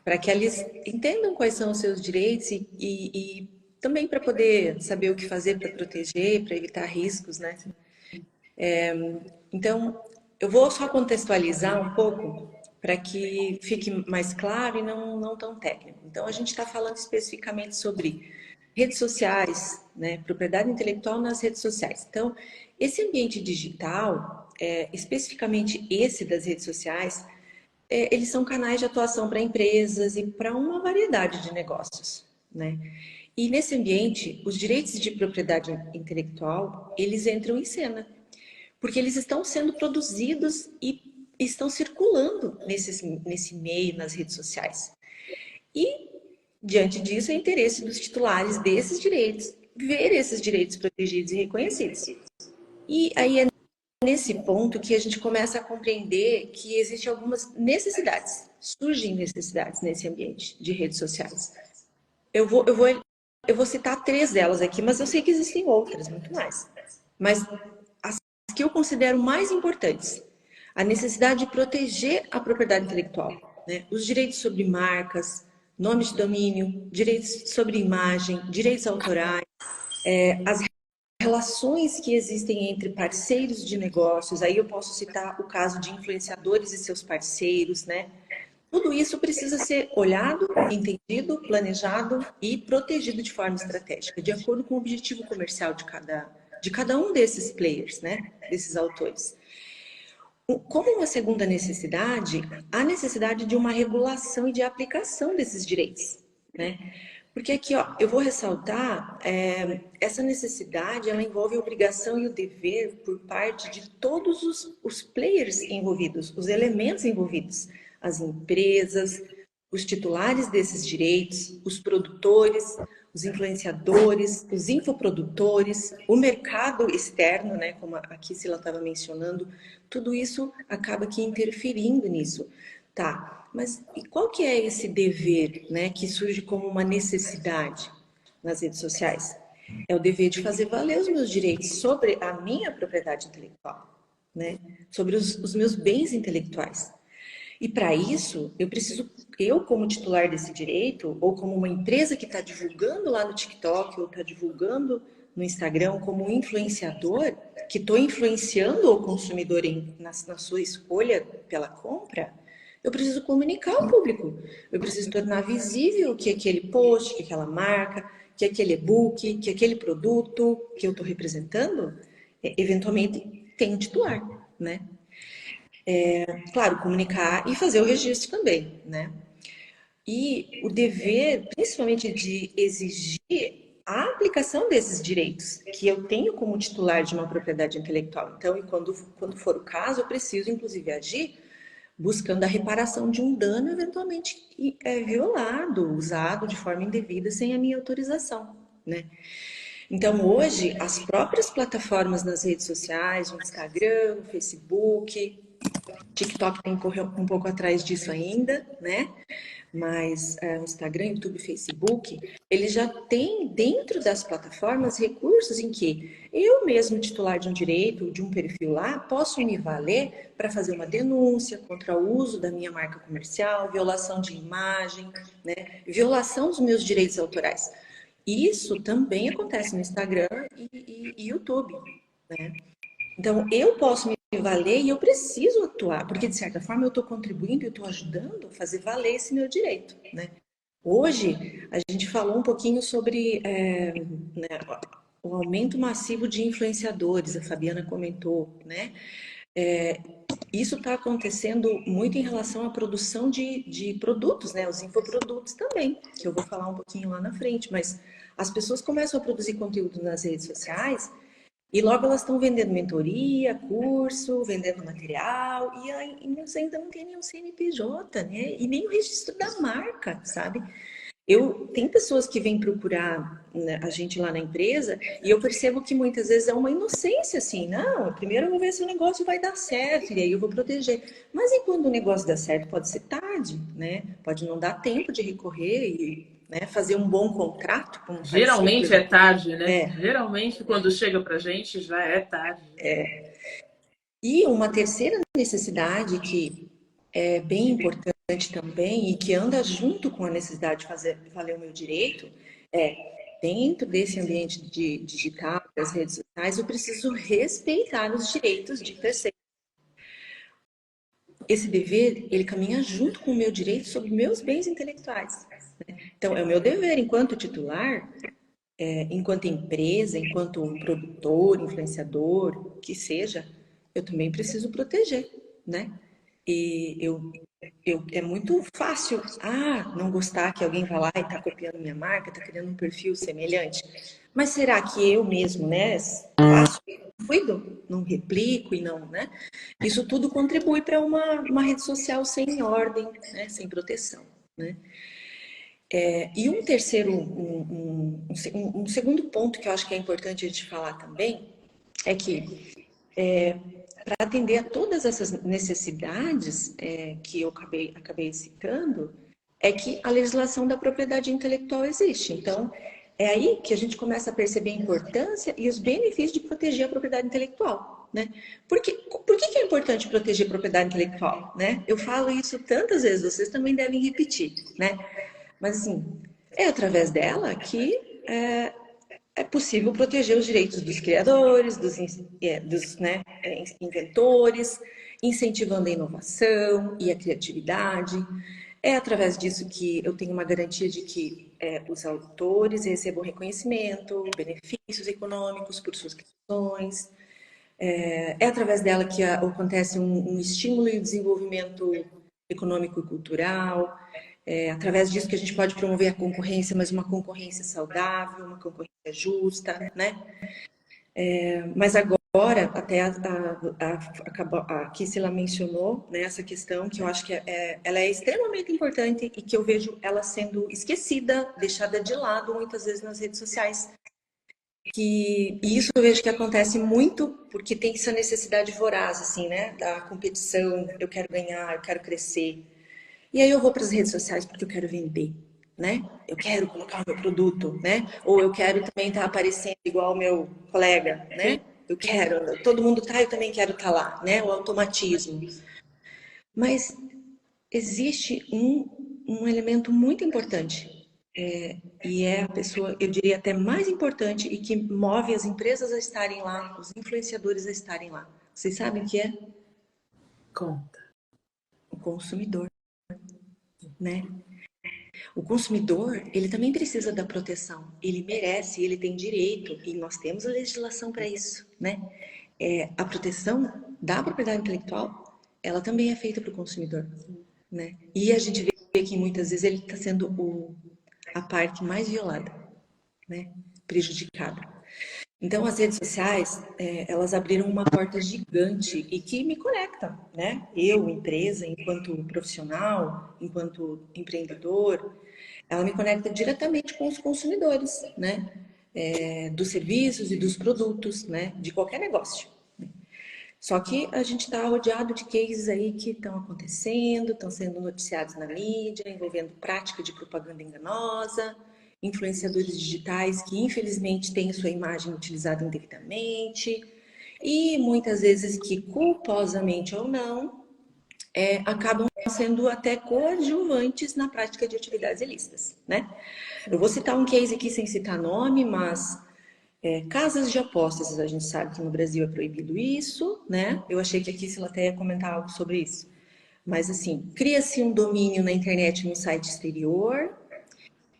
para que eles entendam quais são os seus direitos e também para poder saber o que fazer para proteger, para evitar riscos, né? Então, eu vou só contextualizar um pouco para que fique mais claro e não tão técnico. Então, a gente está falando especificamente sobre redes sociais, né? Propriedade intelectual nas redes sociais. Então, esse ambiente digital, especificamente esse das redes sociais, eles são canais de atuação para empresas e para uma variedade de negócios, né? E nesse ambiente, os direitos de propriedade intelectual, eles entram em cena, porque eles estão sendo produzidos e estão circulando nesse meio, nas redes sociais. E, diante disso, é interesse dos titulares desses direitos ver esses direitos protegidos e reconhecidos. E aí é nesse ponto que a gente começa a compreender que existem algumas necessidades, surgem necessidades nesse ambiente de redes sociais. Eu vou citar 3 delas aqui, mas eu sei que existem outras, muito mais. Mas as que eu considero mais importantes: a necessidade de proteger a propriedade intelectual, né? Os direitos sobre marcas, nomes de domínio, direitos sobre imagem, direitos autorais, as relações que existem entre parceiros de negócios, aí eu posso citar o caso de influenciadores e seus parceiros, né? Tudo isso precisa ser olhado, entendido, planejado e protegido de forma estratégica, de acordo com o objetivo comercial de cada um desses players, né? Desses autores. Como uma segunda necessidade, a necessidade de uma regulação e de aplicação desses direitos, né? Porque aqui, ó, eu vou ressaltar, essa necessidade, ela envolve a obrigação e o dever por parte de todos os players envolvidos, os elementos envolvidos, as empresas, os titulares desses direitos, os produtores, os influenciadores, os infoprodutores, o mercado externo, né, como a Kissila estava mencionando, tudo isso acaba aqui interferindo nisso. Tá, mas e qual que é esse dever, né, que surge como uma necessidade nas redes sociais? É o dever de fazer valer os meus direitos sobre a minha propriedade intelectual, né, sobre os meus bens intelectuais. E para isso, eu como titular desse direito, ou como uma empresa que está divulgando lá no TikTok, ou está divulgando no Instagram, como um influenciador, que estou influenciando o consumidor na sua escolha pela compra, eu preciso comunicar ao público. Eu preciso tornar visível que aquele post, que aquela marca, que aquele e-book, que aquele produto que eu estou representando, eventualmente tem um titular, né? Claro, comunicar e fazer o registro também, né? E o dever, principalmente, de exigir a aplicação desses direitos que eu tenho como titular de uma propriedade intelectual. Então, e quando for o caso, eu preciso, inclusive, agir buscando a reparação de um dano eventualmente violado, usado de forma indevida sem a minha autorização, né? Então, hoje, as próprias plataformas nas redes sociais, o Instagram, o Facebook, TikTok tem que correr um pouco atrás disso ainda, né? Mas o Instagram, YouTube, Facebook, eles já têm dentro das plataformas recursos em que eu mesmo, titular de um direito, de um perfil lá, posso me valer para fazer uma denúncia contra o uso da minha marca comercial, violação de imagem, né? Violação dos meus direitos autorais. Isso também acontece no Instagram e YouTube, né? Então, eu posso me valer e eu preciso atuar, porque de certa forma eu estou contribuindo, eu estou ajudando a fazer valer esse meu direito, né? Hoje, a gente falou um pouquinho sobre né, o aumento massivo de influenciadores, a Fabiana comentou, né? Isso está acontecendo muito em relação à produção de produtos, né? Os infoprodutos também, que eu vou falar um pouquinho lá na frente, mas as pessoas começam a produzir conteúdo nas redes sociais e logo elas estão vendendo mentoria, curso, vendendo material, e ainda não tem nenhum CNPJ, né? E nem o registro da marca, sabe? Tem pessoas que vêm procurar, né, a gente lá na empresa e eu percebo que muitas vezes é uma inocência, assim, não, primeiro eu vou ver se o negócio vai dar certo e aí eu vou proteger. Mas e quando o negócio dá certo, pode ser tarde, né? Pode não dar tempo de recorrer e, né, fazer um bom contrato com um parceiro. Geralmente é tarde, né? Geralmente quando chega pra gente já é tarde. E uma terceira necessidade que é bem importante também e que anda junto com a necessidade de fazer valer o meu direito dentro desse ambiente digital, das redes sociais, eu preciso respeitar os direitos de terceiros. Esse dever, ele caminha junto com o meu direito sobre meus bens intelectuais. Né? Então, é o meu dever enquanto titular, enquanto empresa, enquanto produtor, influenciador, que seja, eu também preciso proteger, né? E é muito fácil, não gostar que alguém vá lá e está copiando minha marca, está criando um perfil semelhante. Mas será que eu mesmo, né, faço, cuido, não replico e não, né? Isso tudo contribui para uma rede social sem ordem, né, sem proteção, né? E um terceiro, um segundo ponto que eu acho que é importante a gente falar também é que para atender a todas essas necessidades que eu acabei citando, é que a legislação da propriedade intelectual existe. Então, é aí que a gente começa a perceber a importância e os benefícios de proteger a propriedade intelectual, né? Por que é importante proteger a propriedade intelectual, né? Eu falo isso tantas vezes, vocês também devem repetir, né? Mas, assim, é através dela que é possível proteger os direitos dos criadores, né, inventores, incentivando a inovação e a criatividade. É através disso que eu tenho uma garantia de que os autores recebam reconhecimento, benefícios econômicos por suas criações. É através dela que acontece um estímulo e o desenvolvimento econômico e cultural. É através disso que a gente pode promover a concorrência, mas uma concorrência saudável, uma concorrência justa, né? Mas agora, até a Kissela mencionou, né, essa questão que eu acho que ela é extremamente importante e que eu vejo ela sendo esquecida, deixada de lado muitas vezes nas redes sociais. E isso eu vejo que acontece muito porque tem essa necessidade voraz, assim, né, da competição, eu quero ganhar, eu quero crescer. E aí eu vou para as redes sociais porque eu quero vender, né? Eu quero colocar o meu produto, né? Ou eu quero também estar aparecendo igual o meu colega, né? Eu quero, todo mundo tá, eu também quero estar lá, né? O automatismo. Mas existe um elemento muito importante, e é a pessoa, eu diria até mais importante, e que move as empresas a estarem lá, os influenciadores a estarem lá. Vocês sabem o que é? Conta. O consumidor, né? O consumidor, ele também precisa da proteção. Ele merece, ele tem direito, e nós temos a legislação para isso, né? A proteção da propriedade intelectual, ela também é feita para o consumidor, né? E a gente vê que muitas vezes ele está sendo a parte mais violada, né? Prejudicada. Então, as redes sociais, elas abriram uma porta gigante e que me conecta, né? Eu, empresa, enquanto profissional, enquanto empreendedor, ela me conecta diretamente com os consumidores, né? Dos serviços e dos produtos, né? De qualquer negócio. Só que a gente está rodeado de cases aí que estão acontecendo, estão sendo noticiados na mídia, envolvendo prática de propaganda enganosa, influenciadores digitais que infelizmente têm sua imagem utilizada indevidamente e muitas vezes que culposamente ou não acabam sendo até coadjuvantes na prática de atividades ilícitas, né? Eu vou citar um case aqui sem citar nome, mas casas de apostas, a gente sabe que no Brasil é proibido isso, né? Eu achei que aqui se ela até ia comentar algo sobre isso. Mas assim, cria-se um domínio na internet no site exterior,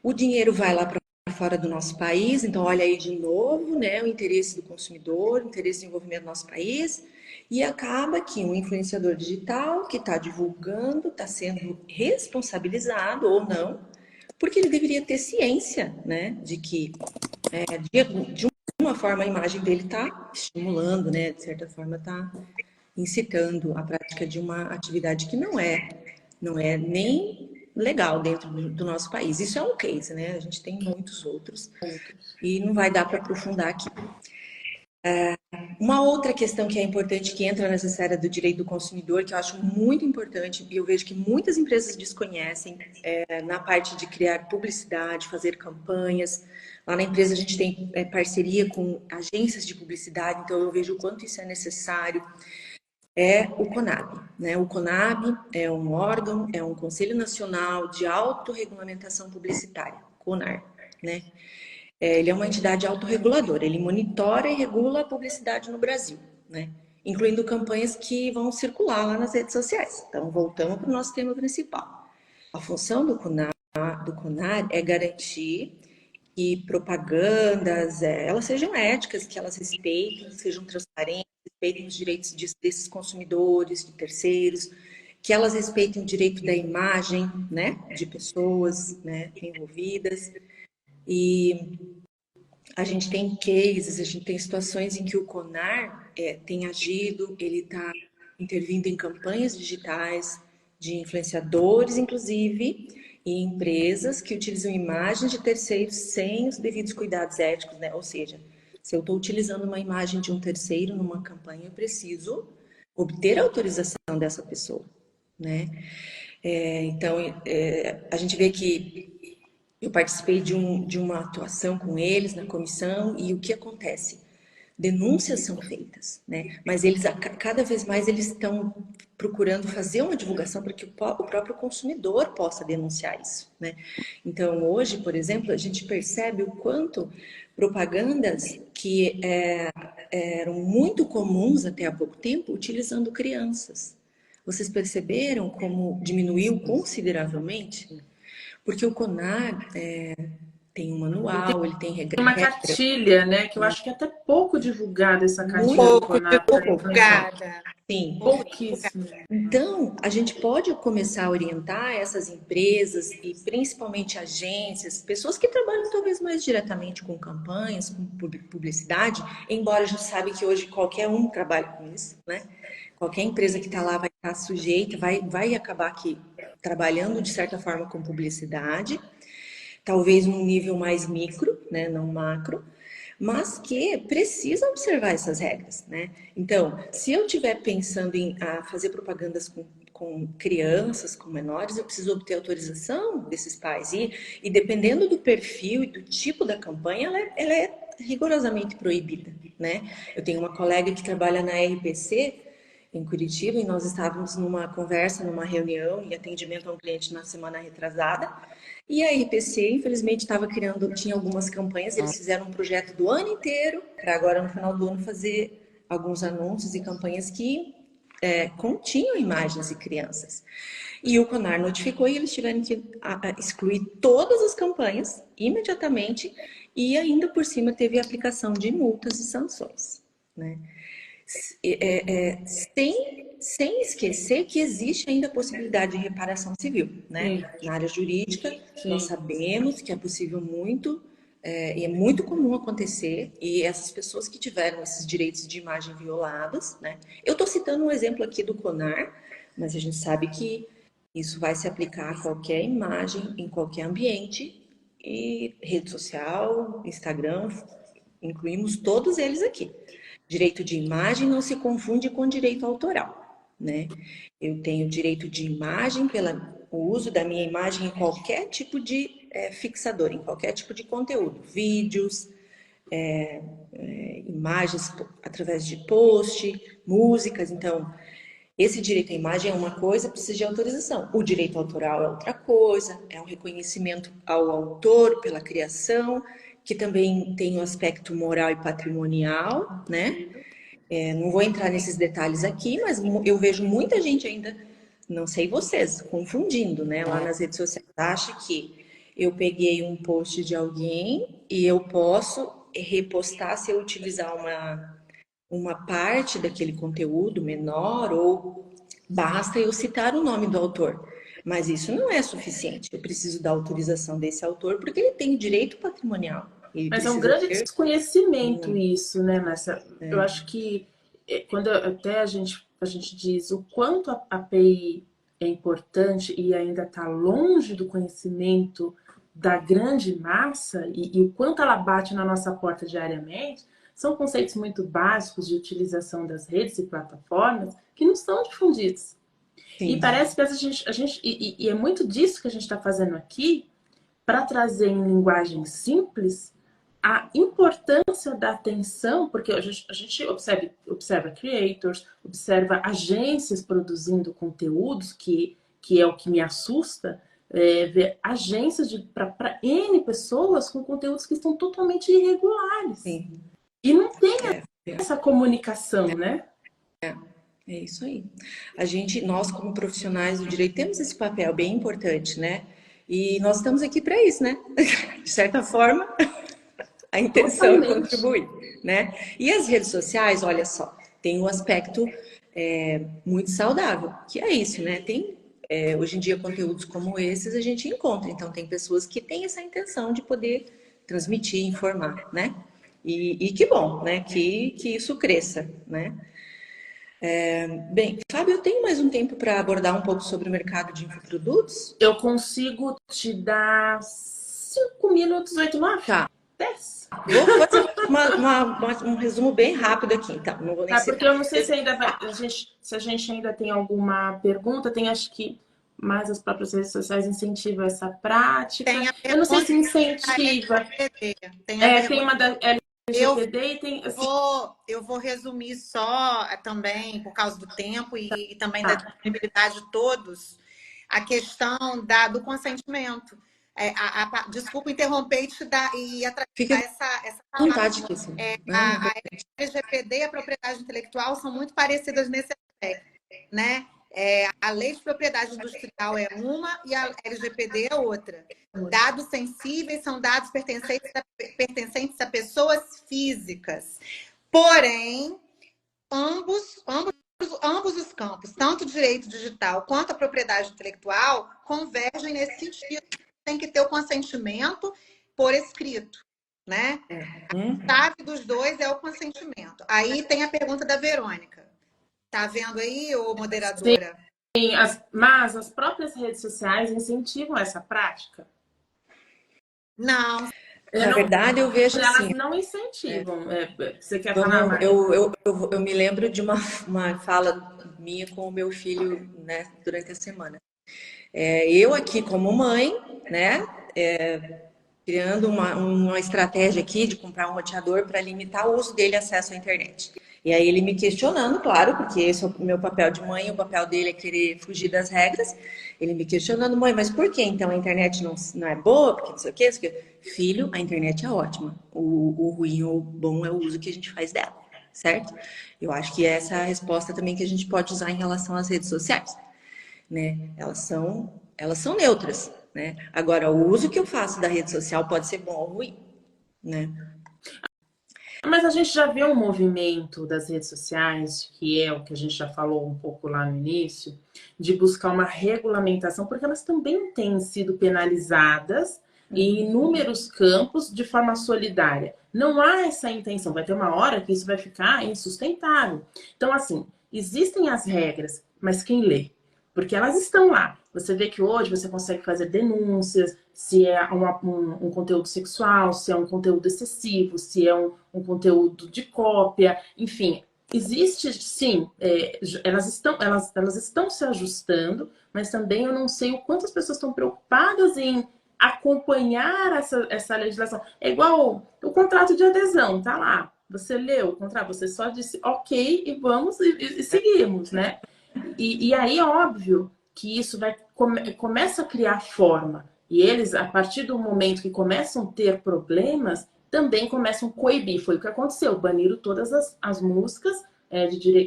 o dinheiro vai lá para fora do nosso país, então olha aí de novo, né, o interesse do consumidor, o interesse de desenvolvimento do nosso país, e acaba que um influenciador digital que está divulgando está sendo responsabilizado ou não, porque ele deveria ter ciência, né, de que de uma forma a imagem dele está estimulando, né, de certa forma está incitando a prática de uma atividade que não é nem legal dentro do nosso país. Isso é um case, né? A gente tem muitos outros e não vai dar para aprofundar aqui. Uma outra questão que é importante, que entra nessa esfera do direito do consumidor, que eu acho muito importante, e eu vejo que muitas empresas desconhecem, na parte de criar publicidade, fazer campanhas. Lá na empresa a gente tem parceria com agências de publicidade, então eu vejo o quanto isso é necessário. É o CONAB, né? O CONAB é um órgão, é um Conselho Nacional de Autorregulamentação Publicitária, CONAR, né? Ele é uma entidade autorreguladora, ele monitora e regula a publicidade no Brasil, né? Incluindo campanhas que vão circular lá nas redes sociais. Então, voltamos para o nosso tema principal. A função do CONAR é garantir que propagandas, elas sejam éticas, que elas respeitem, sejam transparentes, respeitem os direitos desses consumidores, de terceiros, que elas respeitem o direito da imagem, né, de pessoas, né, envolvidas. E a gente tem cases, a gente tem situações em que o CONAR tem agido, ele está intervindo em campanhas digitais de influenciadores, inclusive, e empresas que utilizam imagens de terceiros sem os devidos cuidados éticos, né? Ou seja, se eu estou utilizando uma imagem de um terceiro numa campanha, eu preciso obter a autorização dessa pessoa, né? Então, a gente vê que eu participei de uma atuação com eles na comissão e o que acontece? denúncias são feitas, né? Mas eles, cada vez mais, eles estão procurando fazer uma divulgação para que o próprio consumidor possa denunciar isso, né? Então, hoje, por exemplo, a gente percebe o quanto propagandas que eram muito comuns até há pouco tempo, utilizando crianças. Vocês perceberam como diminuiu consideravelmente? Porque o CONAR tem um manual, ele tem regra. Uma cartilha, né? Que eu acho que é até pouco divulgada essa cartilha do Pouco CONAR. divulgada. Sim. Pouquíssimo. Então, a gente pode começar a orientar essas empresas e principalmente agências, pessoas que trabalham talvez mais diretamente com campanhas, com publicidade, embora a gente sabe que hoje qualquer um trabalha com isso, né? Qualquer empresa que está lá vai estar sujeita, vai acabar aqui trabalhando de certa forma com publicidade, talvez num nível mais micro, né? Não macro, mas que precisa observar essas regras, né? Então, se eu estiver pensando em fazer propagandas com crianças, com menores, eu preciso obter autorização desses pais. E dependendo do perfil e do tipo da campanha, ela é rigorosamente proibida, né? Eu tenho uma colega que trabalha na RPC, em Curitiba, e nós estávamos numa conversa, numa reunião e atendimento a um cliente na semana retrasada. E a RPC, infelizmente, tinha algumas campanhas, eles fizeram um projeto do ano inteiro, para agora no final do ano fazer alguns anúncios e campanhas que continham imagens de crianças. E o CONAR notificou e eles tiveram que excluir todas as campanhas imediatamente e ainda por cima teve a aplicação de multas e sanções, né? Sem esquecer que existe ainda a possibilidade de reparação civil, né? Na área jurídica, nós sabemos que é possível muito, e é muito comum acontecer, e essas pessoas que tiveram esses direitos de imagem violados, né? Eu estou citando um exemplo aqui do CONAR, mas a gente sabe que isso vai se aplicar a qualquer imagem, em qualquer ambiente, e rede social, Instagram, incluímos todos eles aqui. Direito de imagem não se confunde com direito autoral, né? Eu tenho direito de imagem pelo uso da minha imagem em qualquer tipo de fixador, em qualquer tipo de conteúdo, vídeos, imagens através de post, músicas. Então, esse direito à imagem é uma coisa, precisa de autorização. O direito autoral é outra coisa, é um reconhecimento ao autor pela criação, que também tem um aspecto moral e patrimonial, né? Não vou entrar nesses detalhes aqui, mas eu vejo muita gente ainda, não sei vocês, confundindo, né? Lá nas redes sociais, acha que eu peguei um post de alguém e eu posso repostar se eu utilizar uma parte daquele conteúdo menor ou basta eu citar o nome do autor. Mas isso não é suficiente. Eu preciso da autorização desse autor porque ele tem direito patrimonial. Mas é um grande desconhecimento isso, né, Márcia? Eu acho que quando até a gente diz o quanto a API é importante e ainda está longe do conhecimento da grande massa e o quanto ela bate na nossa porta diariamente, são conceitos muito básicos de utilização das redes e plataformas que não são difundidos. Sim. E parece que a gente e é muito disso que a gente está fazendo aqui para trazer em linguagem simples a importância da atenção, porque a gente observa creators, observa agências produzindo conteúdos, que é o que me assusta, ver agências para N pessoas com conteúdos que estão totalmente irregulares. Sim. E não tem essa comunicação, né? É isso aí. Nós como profissionais do direito, temos esse papel bem importante, né? E nós estamos aqui para isso, né? De certa forma, a intenção é contribuir, né? E as redes sociais, olha só, tem um aspecto muito saudável, que é isso, né? Tem, hoje em dia, conteúdos como esses a gente encontra. Então, tem pessoas que têm essa intenção de poder transmitir, informar, né? E que bom, né? Que isso cresça, né? Bem, Fábio, eu tenho mais um tempo para abordar um pouco sobre o mercado de infoprodutos? Eu consigo te dar 5 minutos, 8, 9? Tá. 10. Vou fazer um resumo bem rápido aqui, então. Não vou nem porque eu não sei se ainda se a gente ainda tem alguma pergunta. Tem, acho que mais as próprias redes sociais incentivam essa prática. Eu não sei se incentiva. Tem uma da Eu LGPD e tem assim, eu vou resumir só também, por causa do tempo e também da tá. disponibilidade de todos, a questão do consentimento. Desculpa interromper e te dar e Fica atravessar essa à palavra. vontade, Kissy. A LGPD e a propriedade intelectual são muito parecidas nesse aspecto, né? A lei de propriedade industrial é uma e a LGPD é outra. Dados sensíveis são dados pertencentes a pessoas físicas. Porém, ambos os campos, tanto o direito digital quanto a propriedade intelectual, convergem nesse sentido. Tem que ter o consentimento por escrito, né? A chave dos dois é o consentimento. Aí tem a pergunta da Verônica. Tá vendo aí, ô moderadora? Sim, mas as próprias redes sociais incentivam essa prática? Não. Na verdade, eu vejo Elas assim. não incentivam. Você quer falar mais? Eu me lembro de uma fala minha com o meu filho, né, durante a semana. Eu aqui como mãe, né, criando uma estratégia aqui de comprar um roteador para limitar o uso dele acesso à internet. E aí ele me questionando, claro, porque esse é o meu papel de mãe, o papel dele é querer fugir das regras. Ele me questionando, mãe, mas por que então a internet não é boa? Porque não sei o quê, não sei o quê. Filho, a internet é ótima. O ruim ou o bom é o uso que a gente faz dela, certo? Eu acho que essa é a resposta também que a gente pode usar em relação às redes sociais, né? Elas são neutras, né? Agora, o uso que eu faço da rede social pode ser bom ou ruim, né? Mas a gente já vê um movimento das redes sociais, que é o que a gente já falou um pouco lá no início, de buscar uma regulamentação, porque elas também têm sido penalizadas em inúmeros campos de forma solidária. Não há essa intenção, vai ter uma hora que isso vai ficar insustentável. Então, assim, existem as regras, mas quem lê? Porque elas estão lá. Você vê que hoje você consegue fazer denúncias, se é um conteúdo sexual, se é um conteúdo excessivo, se é um conteúdo de cópia, enfim. Existe, sim, elas estão se ajustando, mas também eu não sei o quanto as pessoas estão preocupadas em acompanhar essa legislação. É igual o contrato de adesão, tá lá. Você leu o contrato, você só disse ok e vamos e seguimos, né? E aí é óbvio que isso começa a criar forma. E eles, a partir do momento que começam a ter problemas, também começam a coibir. Foi o que aconteceu. Baniram todas as músicas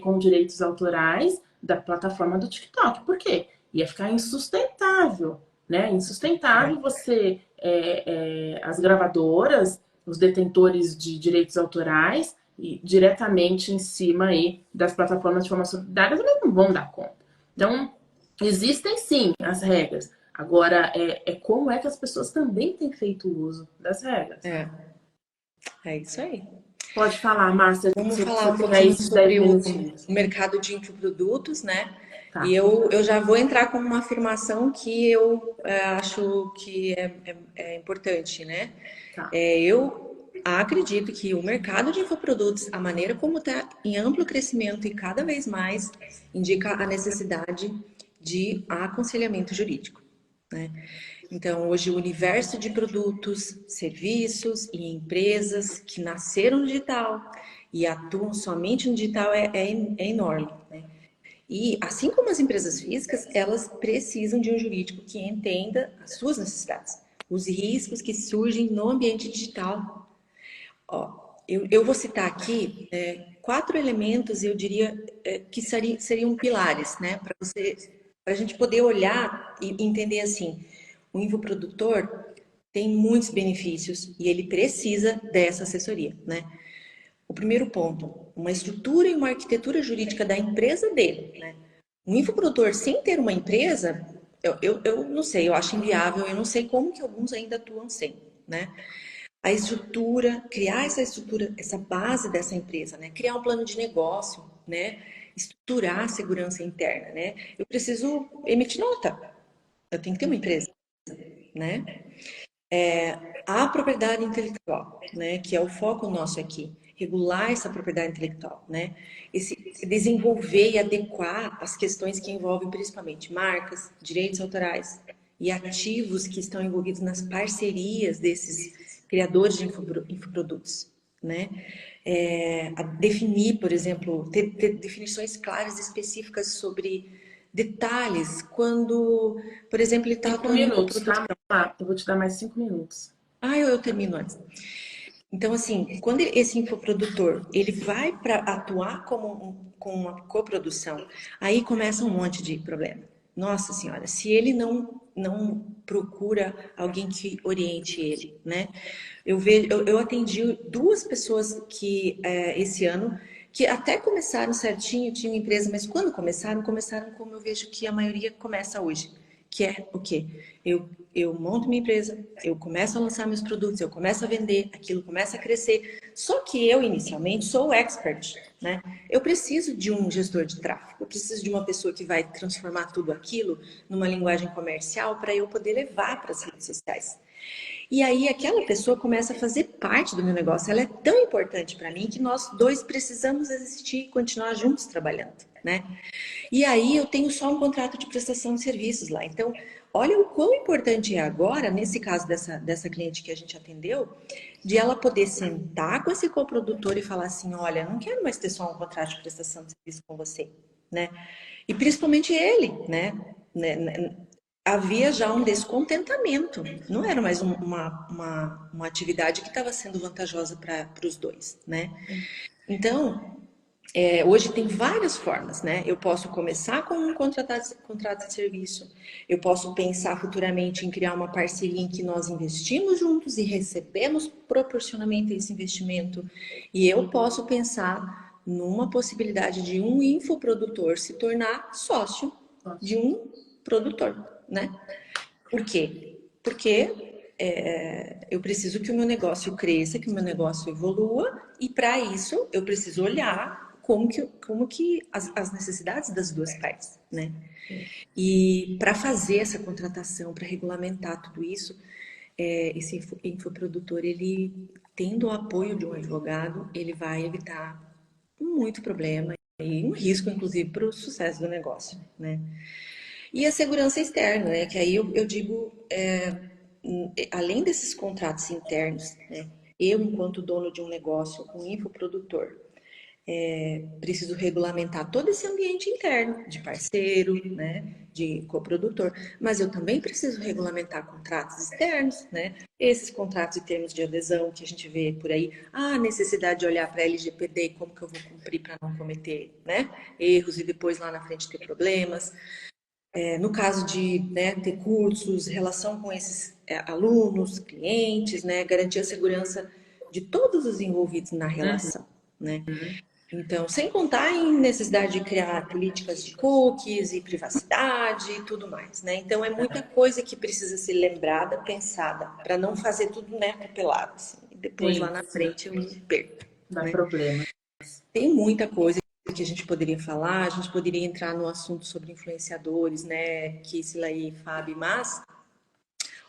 com direitos autorais da plataforma do TikTok. Por quê? Ia ficar insustentável. Né? Insustentável você... as gravadoras, os detentores de direitos autorais, e diretamente em cima aí das plataformas de forma solidária, eles não vão dar conta. Então, existem sim as regras. Agora, como é que as pessoas também têm feito uso das regras. É isso aí. Pode falar, Márcia. Vamos falar um pouquinho sobre o mercado de infoprodutos, né? Tá. E eu já vou entrar com uma afirmação que eu acho que é importante, né? Tá. Eu acredito que o mercado de infoprodutos, a maneira como está em amplo crescimento e cada vez mais, indica a necessidade de aconselhamento jurídico, né? Então, hoje o universo de produtos, serviços e empresas que nasceram no digital e atuam somente no digital é enorme, né? E assim como as empresas físicas, elas precisam de um jurídico que entenda as suas necessidades, os riscos que surgem no ambiente digital. Eu vou citar aqui 4 elementos, eu diria, que seriam pilares, né? Para a gente poder olhar e entender assim, o infoprodutor tem muitos benefícios e ele precisa dessa assessoria, né? O primeiro ponto, uma estrutura e uma arquitetura jurídica da empresa dele, né? Um infoprodutor sem ter uma empresa, eu não sei, eu acho inviável, eu não sei como que alguns ainda atuam sem, né? A estrutura, criar essa estrutura, essa base dessa empresa, né? Criar um plano de negócio, né? Estruturar a segurança interna, né? Eu preciso emitir nota, eu tenho que ter uma empresa, né? A propriedade intelectual, né? Que é o foco nosso aqui, regular essa propriedade intelectual, né? Desenvolver e adequar as questões que envolvem principalmente marcas, direitos autorais e ativos que estão envolvidos nas parcerias desses criadores de infoprodutos, né? A definir, por exemplo, ter definições claras e específicas sobre detalhes, quando, por exemplo, ele está 5 atuando em minutos, coprodução. tá, Marta? Eu vou te dar mais 5 minutos. Eu termino antes. Então, assim, quando esse infoprodutor ele vai para atuar com uma coprodução, aí começa um monte de problema. Nossa Senhora, se ele não procura alguém que oriente ele, né? Eu atendi 2 pessoas que esse ano que até começaram certinho, tinham empresa, mas quando começaram como eu vejo que a maioria começa hoje, que é o quê? Eu monto minha empresa, eu começo a lançar meus produtos, eu começo a vender, aquilo começa a crescer. Só que eu, inicialmente, sou o expert, né? Eu preciso de um gestor de tráfego, eu preciso de uma pessoa que vai transformar tudo aquilo numa linguagem comercial para eu poder levar para as redes sociais. E aí aquela pessoa começa a fazer parte do meu negócio. Ela é tão importante para mim que nós 2 precisamos existir e continuar juntos trabalhando, né? E aí eu tenho só um contrato de prestação de serviços lá. Então, olha o quão importante é agora, nesse caso dessa cliente que a gente atendeu, de ela poder sentar com esse coprodutor e falar assim, olha, não quero mais ter só um contrato de prestação de serviço com você, né? E principalmente ele, né? Havia já um descontentamento. Não era mais uma atividade que estava sendo vantajosa para os 2, né? Então, hoje tem várias formas, né? Eu posso começar com um contrato de serviço, eu posso pensar futuramente em criar uma parceria em que nós investimos juntos e recebemos proporcionalmente esse investimento, e eu posso pensar numa possibilidade de um infoprodutor se tornar sócio de um produtor, né? Por quê? Porque eu preciso que o meu negócio cresça, que o meu negócio evolua, e para isso eu preciso olhar como que as necessidades das 2 partes, né? E para fazer essa contratação, para regulamentar tudo isso, esse infoprodutor, ele tendo o apoio de um advogado, ele vai evitar muito problema e um risco, inclusive, para o sucesso do negócio, né? E a segurança externa, né? Que aí eu digo, além desses contratos internos, né? Eu, enquanto dono de um negócio, um infoprodutor, preciso regulamentar todo esse ambiente interno, de parceiro, né? De coprodutor, mas eu também preciso regulamentar contratos externos, né? Esses contratos e termos de adesão que a gente vê por aí, a necessidade de olhar para a LGPD, como que eu vou cumprir para não cometer, né? Erros e depois lá na frente ter problemas. No caso de, né, ter cursos, relação com esses alunos, clientes, né, garantir a segurança de todos os envolvidos na relação, né? Então, sem contar em necessidade de criar políticas de cookies e privacidade e tudo mais, né? Então, é muita coisa que precisa ser lembrada, pensada, para não fazer tudo, né, atropelado, assim, e depois lá na frente eu me perco. Dá né? problema. Tem muita coisa que a gente poderia falar, a gente poderia entrar no assunto sobre influenciadores, né, Kissila e Fábio, mas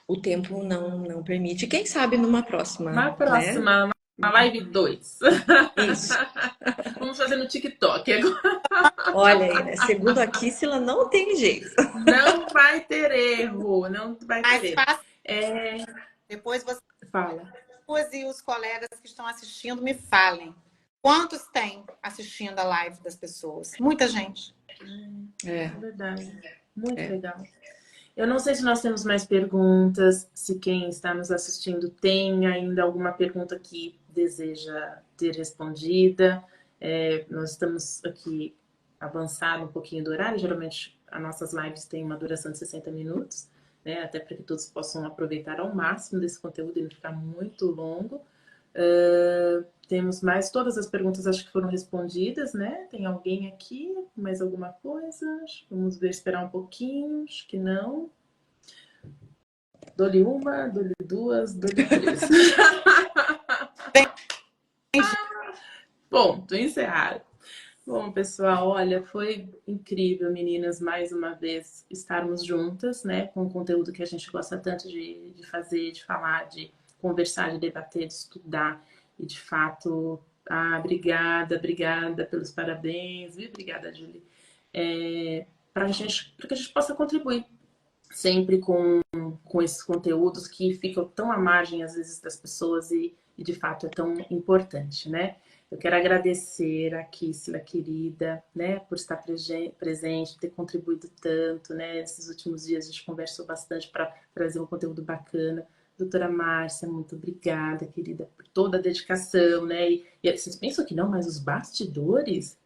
o tempo não permite. Quem sabe numa próxima, Na né? próxima, na live 2. Isso. Vamos fazer no TikTok agora. Olha aí, né? Segundo a Kissila, não tem jeito. Não vai ter erro, não vai ter Mas erro. faça. É... Depois você Fala. e os colegas que estão assistindo me falem. Quantos tem assistindo a live das pessoas? Muita gente. É verdade. Muito legal. Eu não sei se nós temos mais perguntas, se quem está nos assistindo tem ainda alguma pergunta que deseja ter respondida. Nós estamos aqui avançado um pouquinho do horário, geralmente as nossas lives têm uma duração de 60 minutos, né? Até para que todos possam aproveitar ao máximo desse conteúdo e não ficar muito longo. Temos mais, todas as perguntas acho que foram respondidas, né? Tem alguém aqui? Mais alguma coisa? Vamos ver, esperar um pouquinho. Acho que não. Dou-lhe uma, dou-lhe duas, dou-lhe três. Ponto, encerrado. Bom, pessoal, olha, foi incrível, meninas, mais uma vez estarmos juntas, né? Com o conteúdo que a gente gosta tanto de fazer, de falar, de conversar, de debater, de estudar. E, de fato, obrigada pelos parabéns, viu? Obrigada, Julie. Para que a gente possa contribuir sempre com esses conteúdos que ficam tão à margem, às vezes, das pessoas e e de fato é tão importante, né? Eu quero agradecer a Kíssila, querida, né, por estar presente, ter contribuído tanto, né? Esses últimos dias a gente conversou bastante para trazer um conteúdo bacana. Doutora Márcia, muito obrigada, querida, por toda a dedicação, né? E vocês pensam que não, mas os bastidores,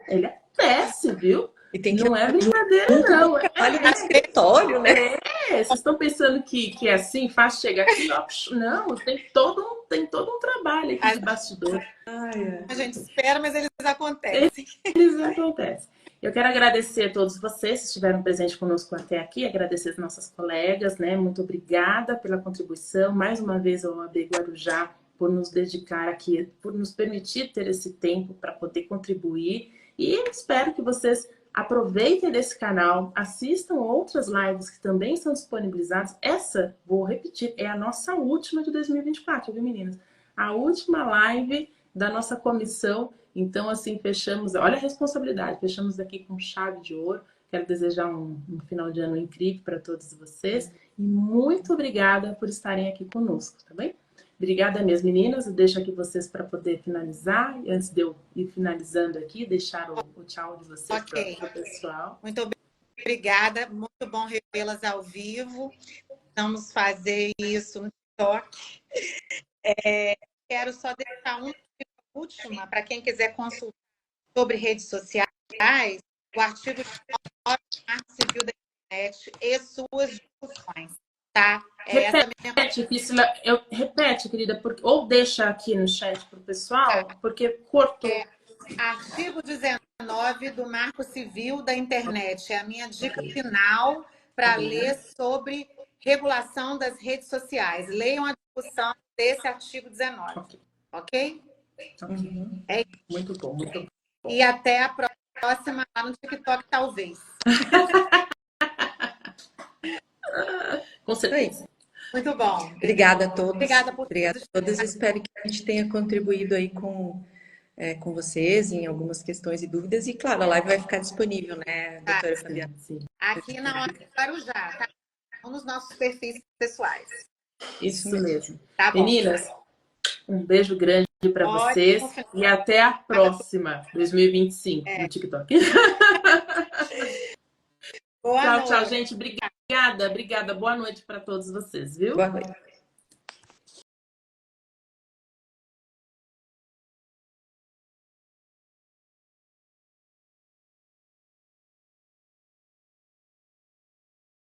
ele acontece, viu? E tem que não é brincadeira, não. trabalho no escritório, né? Vocês estão pensando que é assim, fácil chegar aqui? Ó, não, tem todo um trabalho aqui de bastidor. A gente espera, mas eles acontecem. Eles acontecem. Eu quero agradecer a todos vocês que estiveram presentes conosco até aqui, agradecer as nossas colegas, né? Muito obrigada pela contribuição. Mais uma vez ao OAB Guarujá por nos dedicar aqui, por nos permitir ter esse tempo para poder contribuir. E eu espero que vocês aproveitem desse canal, assistam outras lives que também são disponibilizadas. Essa, vou repetir, é a nossa última de 2024, viu, meninas? A última live da nossa comissão. Então, assim, fechamos... Olha a responsabilidade. Fechamos aqui com chave de ouro. Quero desejar um final de ano incrível para todos vocês. E muito obrigada por estarem aqui conosco, tá bem? Obrigada mesmo, meninas. Eu deixo aqui vocês para poder finalizar. E antes de eu ir finalizando aqui, deixar o tchau de vocês para o pessoal. Muito obrigada. Muito bom revê-las ao vivo. Vamos fazer isso no TikTok. Quero só deixar uma última para quem quiser consultar sobre redes sociais, o artigo de Marco Civil da Internet e suas discussões, tá? Repete, querida, ou deixa aqui no chat para o pessoal, porque cortou. Artigo 19 do Marco Civil da Internet. É a minha dica final para ler sobre regulação das redes sociais. Leiam a discussão desse artigo 19. Ok? É isso. Muito bom, muito bom. E até a próxima lá no TikTok, talvez. Com certeza. Muito bom. Obrigada a todos. Obrigada por Obrigada a todas. Espero que a gente tenha contribuído aí com vocês em algumas questões e dúvidas. E, claro, a live vai ficar disponível, né, doutora Fabiana? Aqui na hora de Guarujá, tá? Nos nossos perfis pessoais. Isso mesmo. Tá bom. Meninas, um beijo grande para vocês e até a próxima, 2025, no TikTok. Boa noite. Tchau, gente. Obrigada. Boa noite para todos vocês, viu? Boa noite.